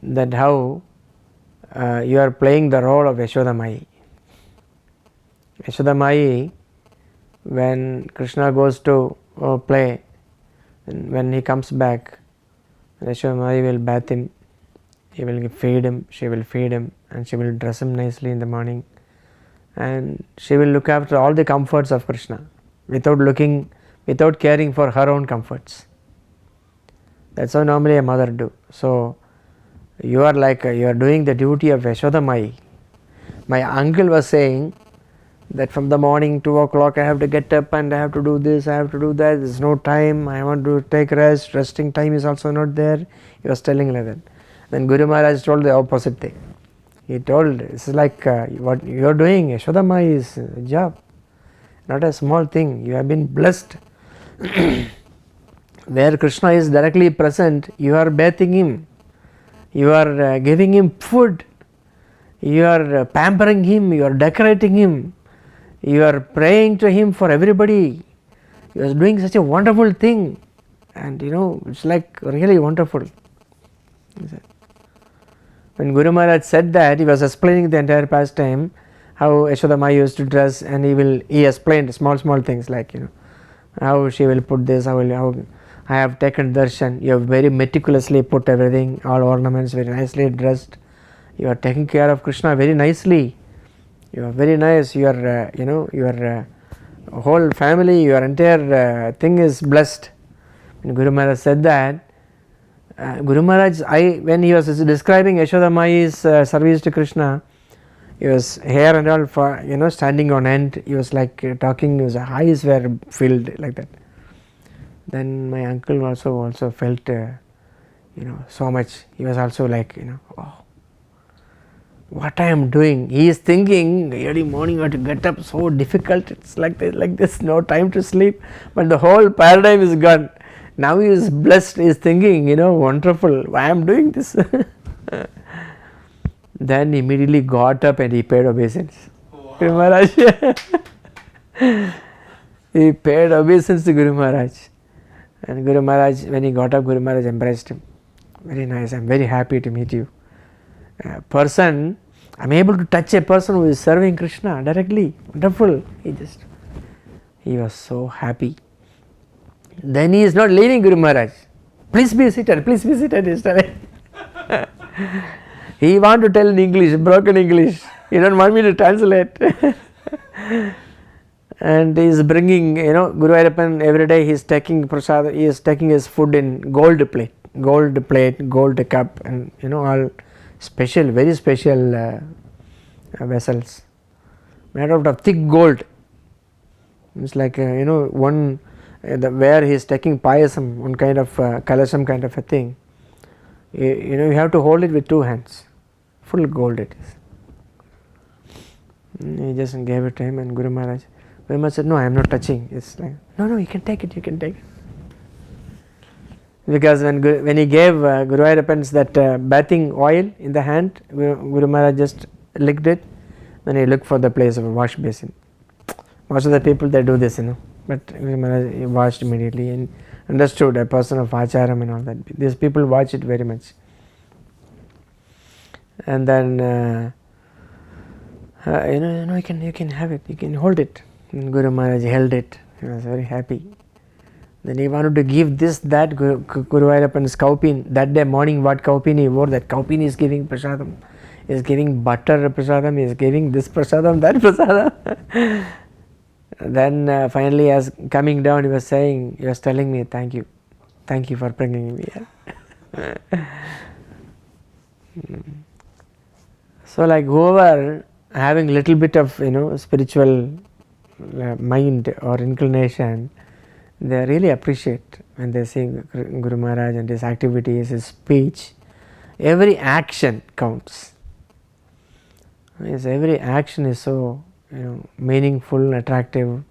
that how you are playing the role of Yashoda Mai. Yashoda Mai, when Krishna goes to play, and when he comes back, Yashoda Mai will bath him, he will feed him, she will feed him, and she will dress him nicely in the morning, and she will look after all the comforts of Krishna without caring for her own comforts. That's how normally a mother do. So you are like you are doing the duty of Yashoda Mai. My uncle was saying that from the morning 2 o'clock I have to get up and I have to do this, I have to do that, there is no time, I want to take rest, resting time is also not there. He was telling like that. Then Guru Maharaj told the opposite thing. He told, it's like what you are doing, Yashoda Mai is a job, not a small thing. You have been blessed. Where Krishna is directly present, you are bathing him, you are giving him food, you are pampering him, you are decorating him, you are praying to him for everybody. You are doing such a wonderful thing, and it's like really wonderful. When Guru Maharaj said that, he was explaining the entire pastime, how Yashoda Mai used to dress, and he explained small things like how she will put this, how I have taken darshan, you have very meticulously put everything, all ornaments very nicely dressed, you are taking care of Krishna very nicely, you are very nice, your whole family, your entire thing is blessed. When Guru Maharaj said that, Guru Maharaj, when he was describing Yashoda Mai's service to Krishna, He was hair and all for standing on end. He was like talking. His eyes were filled like that. Then my uncle also felt so much. He was also like oh, what I am doing. He is thinking early morning I have to get up, so difficult. It's like this, no time to sleep. But the whole paradigm is gone. Now he is blessed. He is thinking wonderful. Why I am doing this. Then immediately got up and he paid obeisance. Wow. Guru Maharaj. He paid obeisance to Guru Maharaj. And Guru Maharaj, when he got up, Guru Maharaj embraced him. Very nice. I am very happy to meet you. Person, I am able to touch a person who is serving Krishna directly. Wonderful. He was so happy. Then he is not leaving Guru Maharaj. Please be seated. Please be seated. He is telling. He want to tell in English, broken English. He don't want me to translate. And he is bringing, Guru Ayyappan every day he is taking prasad. He is taking his food in gold plate, gold cup, and all special, very special vessels made out of thick gold. It's like one where he is taking payasam, one kind of kalasam kind of a thing. You have to hold it with 2 hands. Full gold it is. He just gave it to him, and Guru Maharaj said, no, I am not touching. It's like, no, you can take it, Because when he gave Guru Ayyappan's that bathing oil in the hand, Guru Maharaj just licked it. Then he looked for the place of a wash basin. Most of the people they do this, but Guru Maharaj washed immediately and understood a person of acharam and all that. These people watch it very much. And then you can have it, you can hold it. And Guru Maharaj held it. He was very happy. Then he wanted to give that Guru Ayyappan's kaupin. That day morning, what kaupin he wore, that kaupin is giving prasadam. He is giving butter prasadam, he is giving this prasadam, that prasadam. Then finally, as coming down, he was telling me, thank you for bringing me here. So like whoever having little bit of spiritual mind or inclination, they really appreciate when they see Guru Maharaj and his activities, his speech. Every action counts. Yes, every action is so meaningful, attractive,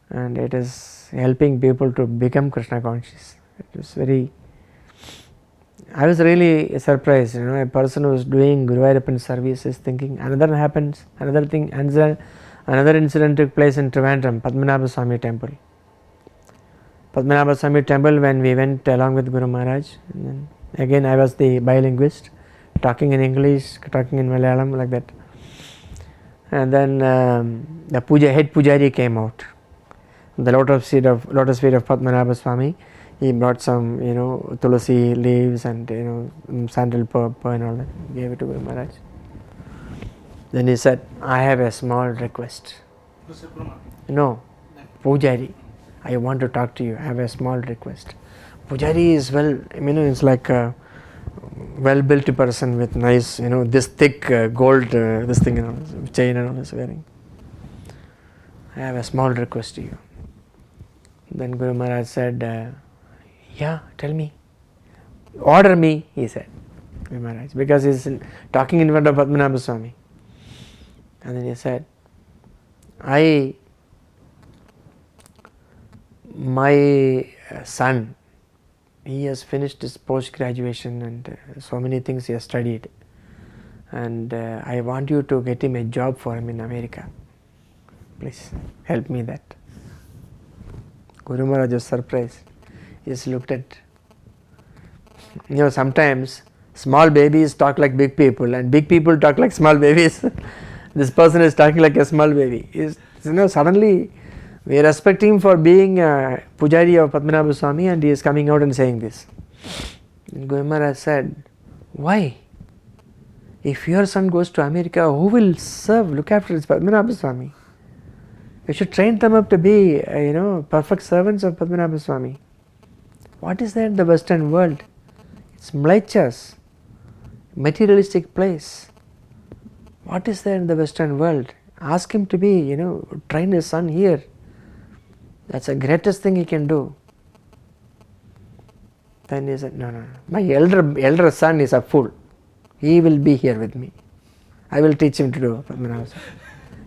and it is helping people to become Krishna conscious. It was very. I was really surprised. A person who is doing Guru Ayyappan service is thinking another happens, another thing, another incident took place in Trivandrum, Padmanabha Swami temple. Padmanabha Swami temple, when we went along with Guru Maharaj, and then again I was the bilinguist, talking in English, talking in Malayalam, like that. And then the head pujari came out. The lotus feet of Padmanabha Swami. He brought some tulasi leaves and sandal purple and all that. Gave it to Guru Maharaj. Then he said, I have a small request. No, pujari. I want to talk to you. I have a small request. Pujari is it's like a well-built person with nice, this thick gold, this thing, chain and all is wearing. I have a small request to you. Then Guru Maharaj said, yeah, tell me. Order me, he said, Guru Maharaj, because he is talking in front of Padmanabha Swami. And then he said, my son, he has finished his post-graduation and so many things he has studied, and I want you to get him a job for him in America. Please help me that. Guru Maharaj was surprised. He just looked at, sometimes small babies talk like big people and big people talk like small babies. This person is talking like a small baby. Suddenly we respect him for being a pujari of Padmanabha Swami, and he is coming out and saying this. And Guru Maharaj said, why? If your son goes to America, who will look after his Padmanabha Swami? You should train them up to be, perfect servants of Padmanabha Swami. What is there in the Western world? It's mlechas, materialistic place. What is there in the Western world? Ask him to be, train his son here. That's the greatest thing he can do. Then he said, no. My elder son is a fool. He will be here with me. I will teach him to do Padmanabha Swami.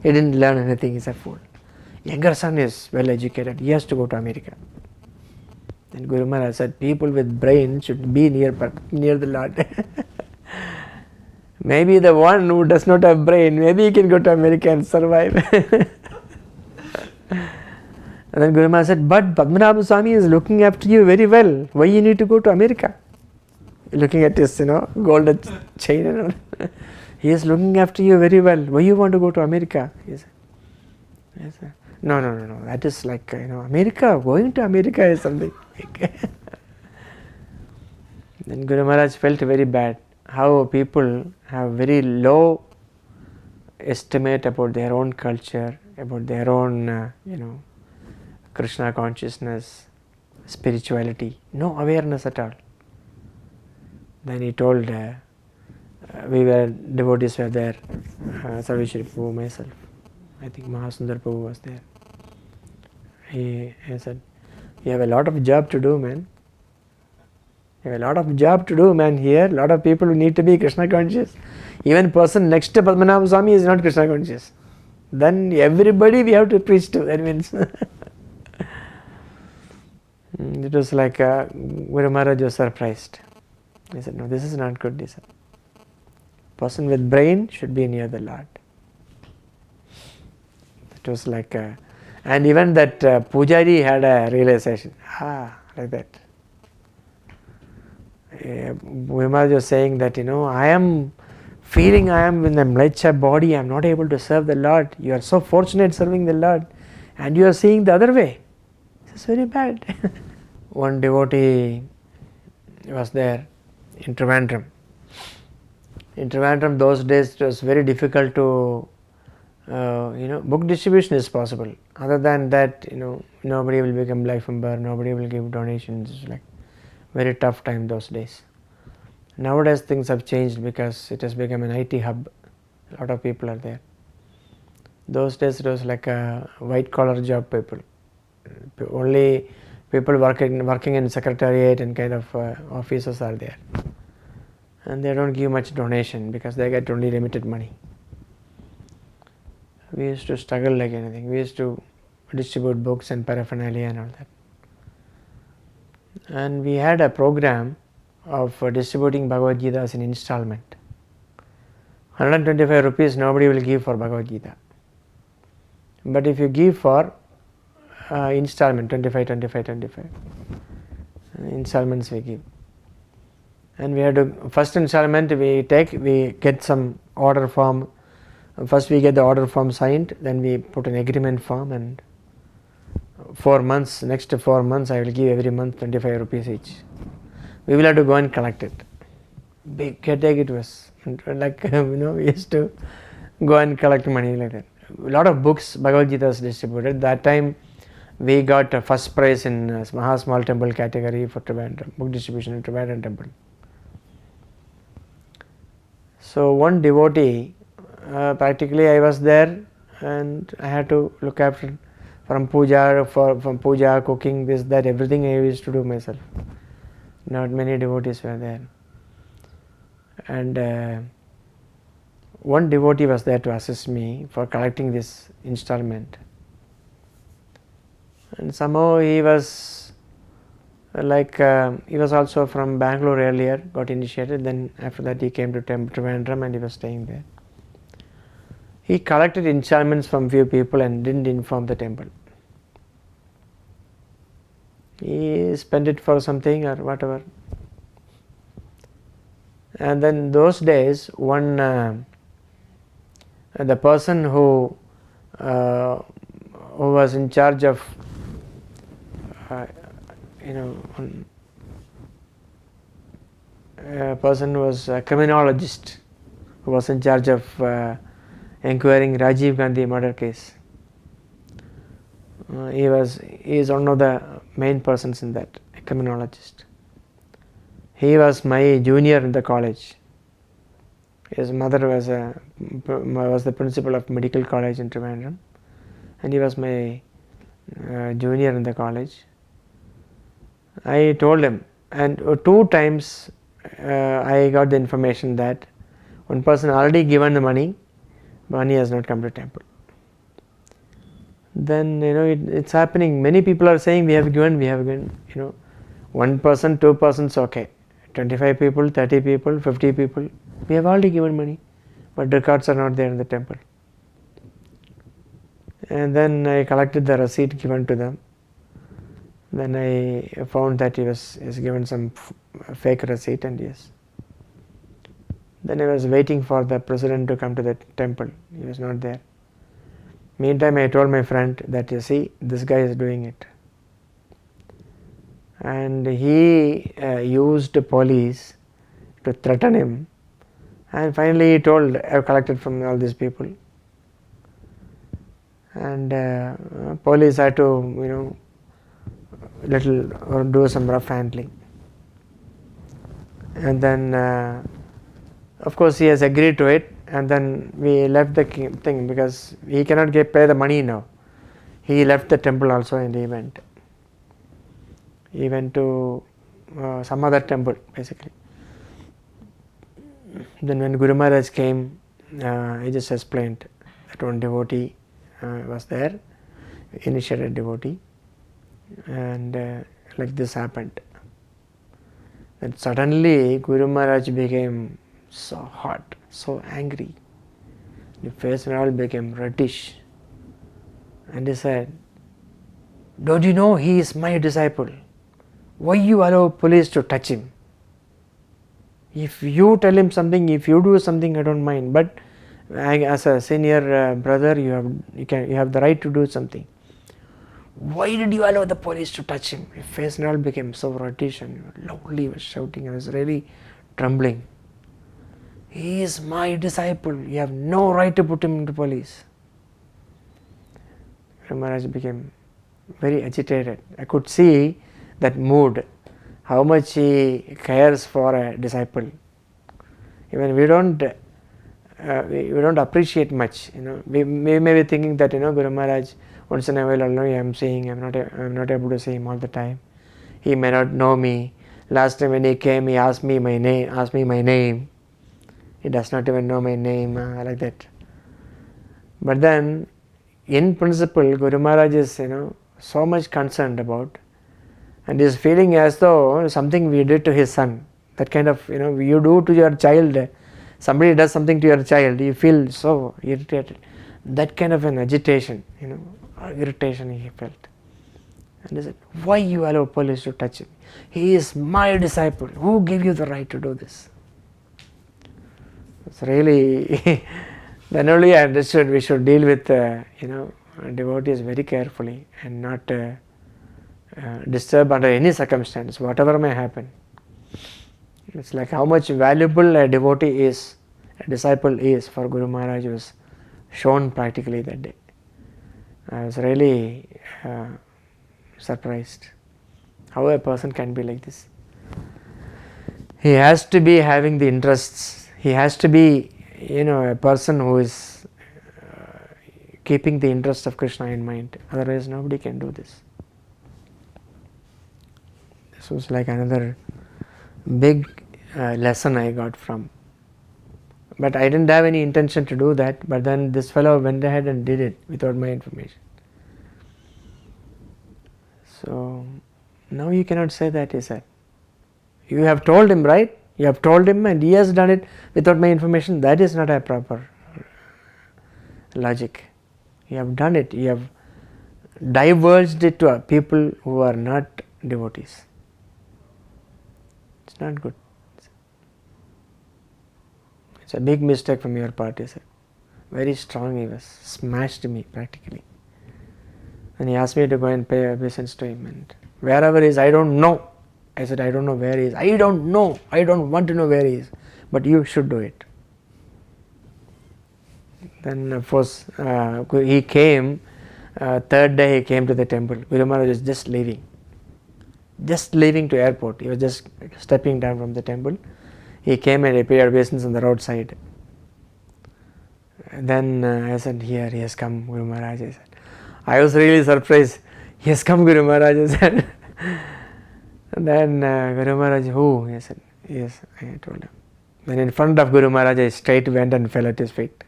He didn't learn anything, he's a fool. Younger son is well educated, he has to go to America. Then Guru Maharaj said, people with brain should be near the Lord. Maybe the one who does not have brain, maybe he can go to America and survive. And then Guru Maharaj said, but Padmanabha Swami is looking after you very well. Why you need to go to America? Looking at his, golden chain and all. He is looking after you very well. Why you want to go to America? He said, yes, sir. No. That is like, America, going to America is something. Then Guru Maharaj felt very bad. How people have very low estimate about their own culture, about their own, Krishna consciousness, spirituality. No awareness at all. Then he told, devotees were there, Sarveshwari Prabhu, myself. I think Mahasundar Prabhu was there. He said, you have a lot of job to do, man. You have a lot of job to do, man, here. A lot of people who need to be Krishna conscious. Even person next to Padmanabha Swami is not Krishna conscious. Then everybody we have to preach to. That means it was like Guru Maharaj was surprised. He said, no, this is not good. He said, person with brain should be near the Lord. It was like, and even that Pujari had a realization. Like that. Guru Maharaj was saying that, I am feeling I am in a mlecha body, I am not able to serve the Lord. You are so fortunate serving the Lord, and you are seeing the other way. This is very bad. One devotee was there in Trivandrum. In Trivandrum, those days it was very difficult to, book distribution is possible. Other than that, nobody will become life member, nobody will give donations. It's like very tough time those days. Nowadays things have changed because it has become an IT hub. A lot of people are there. Those days it was like a white collar job people. Only people working in secretariat and kind of offices are there. And they don't give much donation because they get only limited money. We used to struggle like anything. We used to distribute books and paraphernalia and all that. And we had a program of distributing Bhagavad Gita as an installment. 125 rupees nobody will give for Bhagavad Gita. But if you give for installment, 25, installments we give. And we had to, first installment we get some order form. First we get the order form signed, then we put an agreement form, and 4 months, next 4 months I will give every month 25 rupees each. We will have to go and collect it. Big headache it was. Like, we used to go and collect money like that. A lot of books, Bhagavad Gita is distributed. That time we got a first prize in Maha Small Temple category for Trivandrum, book distribution in Trivandrum Temple. So one devotee, practically I was there and I had to look after from puja, cooking, this, that, everything I used to do myself. Not many devotees were there. And one devotee was there to assist me for collecting this installment. And somehow he was he was also from Bangalore earlier, got initiated, then after that he came to Trivandrum and he was staying there. He collected installments from few people and didn't inform the temple. He spent it for something or whatever. And then those days, the person who was in charge of, a person who was a criminologist, who was in charge of inquiring Rajiv Gandhi murder case. He is one of the main persons in that, a criminologist. He was my junior in the college. His mother was the principal of medical college in Trivandrum, and he was my junior in the college. I told him, and 2 times I got the information that one person already given the money has not come to temple. Then it's happening. Many people are saying we have given. 1 person, 2 persons, okay. 25 people, 30 people, 50 people, we have already given money, but records are not there in the temple. And then I collected the receipt given to them. Then I found that he has given some fake receipt, and yes. Then I was waiting for the president to come to the temple. He was not there. Meantime, I told my friend that, you see, this guy is doing it. And he used police to threaten him, and finally he told, I have collected from all these people, and police had to do some rough handling, and then of course he has agreed to it, and then we left the thing because he cannot pay the money now. He left the temple also, and he went. He went to some other temple basically. Then when Guru Maharaj came, I just explained that one devotee was there, initiated devotee, and like this happened. And suddenly Guru Maharaj became so hot, so angry. The face and all became reddish, and he said, "Don't you know he is my disciple? Why you allow police to touch him? If you tell him something, if you do something, I don't mind. But as a senior brother, you have the right to do something. Why did you allow the police to touch him?" His face and all became so reddish, and loudly was shouting. I was really trembling. "He is my disciple. You have no right to put him into police." Maharaj became very agitated. I could see that mood, how much he cares for a disciple. Even we don't appreciate much. We may be thinking that Guru Maharaj once in a while only I am seeing. I am not able to see him all the time. He may not know me. Last time when he came, he asked me my name. He does not even know my name, like that. But then, in principle, Guru Maharaj is so much concerned about, and is feeling as though something we did to his son. That kind of you do to your child, somebody does something to your child, you feel so irritated. That kind of an agitation, irritation he felt. And he said, "Why you allow police to touch him? He is my disciple. Who gave you the right to do this?" It's really then only I understood we should deal with devotees very carefully and not disturb under any circumstance, whatever may happen. It's like how much valuable a devotee is, a disciple is for Guru Maharaj was shown practically that day. I was really surprised how a person can be like this. He has to be having the interests. He has to be a person who is keeping the interest of Krishna in mind. Otherwise nobody can do this. This was like another big lesson I got from. But I didn't have any intention to do that, but then this fellow went ahead and did it without my information. So now you cannot say that, he said. You have told him, right? You have told him and he has done it without my information. That is not a proper logic. You have done it. You have diverged it to people who are not devotees. It's not good. It's a big mistake from your part, he said. Very strong he was. Smashed me practically. And he asked me to go and pay obeisance to him. And wherever he is, I don't know. I said, I don't know where he is. I don't know. I don't want to know where he is. But you should do it. Then of course he came, third day he came to the temple. Guru Maharaj was just leaving to airport. He was just stepping down from the temple. He came and he paid obeisance on the roadside. Then I said, here, he has come, Guru Maharaj. I said, I was really surprised. He has come, Guru Maharaj. I said. And then Guru Maharaj, who? He said, yes, I told him. Then in front of Guru Maharaj, I straight went and fell at his feet.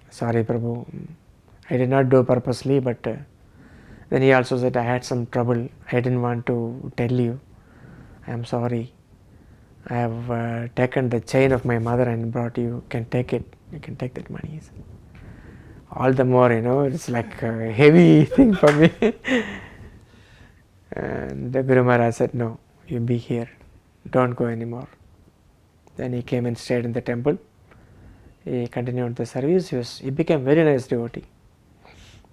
Sorry, Prabhu. I did not do purposely, but then he also said, I had some trouble. I didn't want to tell you. I am sorry. I have taken the chain of my mother and brought you. You can take it. You can take that money. All the more, it's like a heavy thing for me. And the Guru Maharaj said, no, you be here. Don't go anymore. Then he came and stayed in the temple. He continued the service. He became very nice devotee.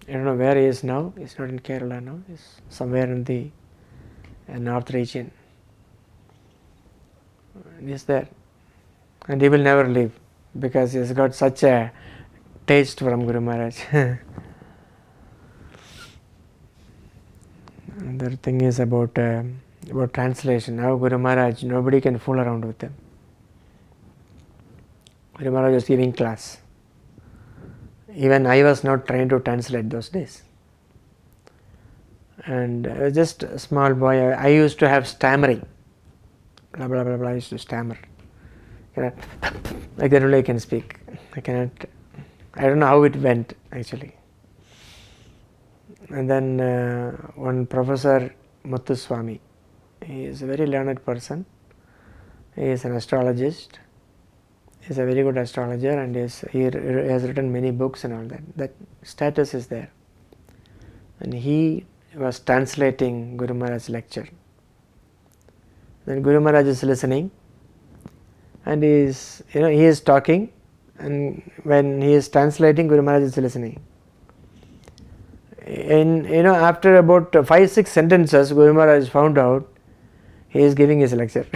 I don't know where he is now. He's not in Kerala now. He's somewhere in the north region. He's there. And he will never leave because he has got such a taste from Guru Maharaj. Another thing is about translation. Now Guru Maharaj, nobody can fool around with him. Guru Maharaj was giving class. Even I was not trained to translate those days. And just a small boy, I used to have stammering. Blah, blah, blah, blah, I used to stammer. Like that only I can speak. I don't know how it went actually. And then one Professor Muthu Swami, he is a very learned person. He is an astrologist. He is a very good astrologer and he has written many books and all that. That status is there. And he was translating Guru Maharaj's lecture. Then Guru Maharaj is listening and he is talking, and when he is translating, Guru Maharaj is listening. And after about 5-6 sentences, Guru Maharaj found out he is giving his lecture.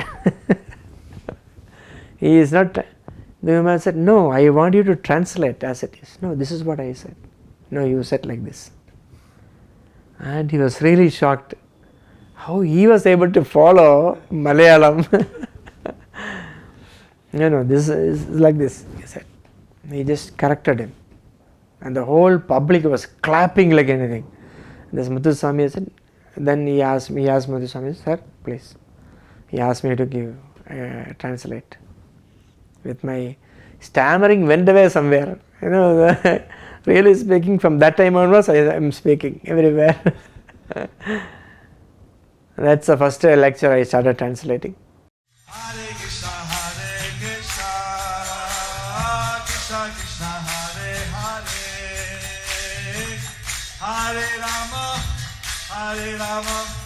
He is not. Guru Maharaj said, no, I want you to translate as it is. No, this is what I said. No, you said like this. And he was really shocked how he was able to follow Malayalam. This is like this, he said. He just corrected him. And the whole public was clapping like anything. This Muthu Swami said, then he asked Muthu Swami, sir, please. He asked me to translate. With my stammering went away somewhere. Really speaking, from that time onwards, I am speaking everywhere. That's the first lecture I started translating. Hare Krishna, Krishna Krishna, Hare Hare, Hare Rama,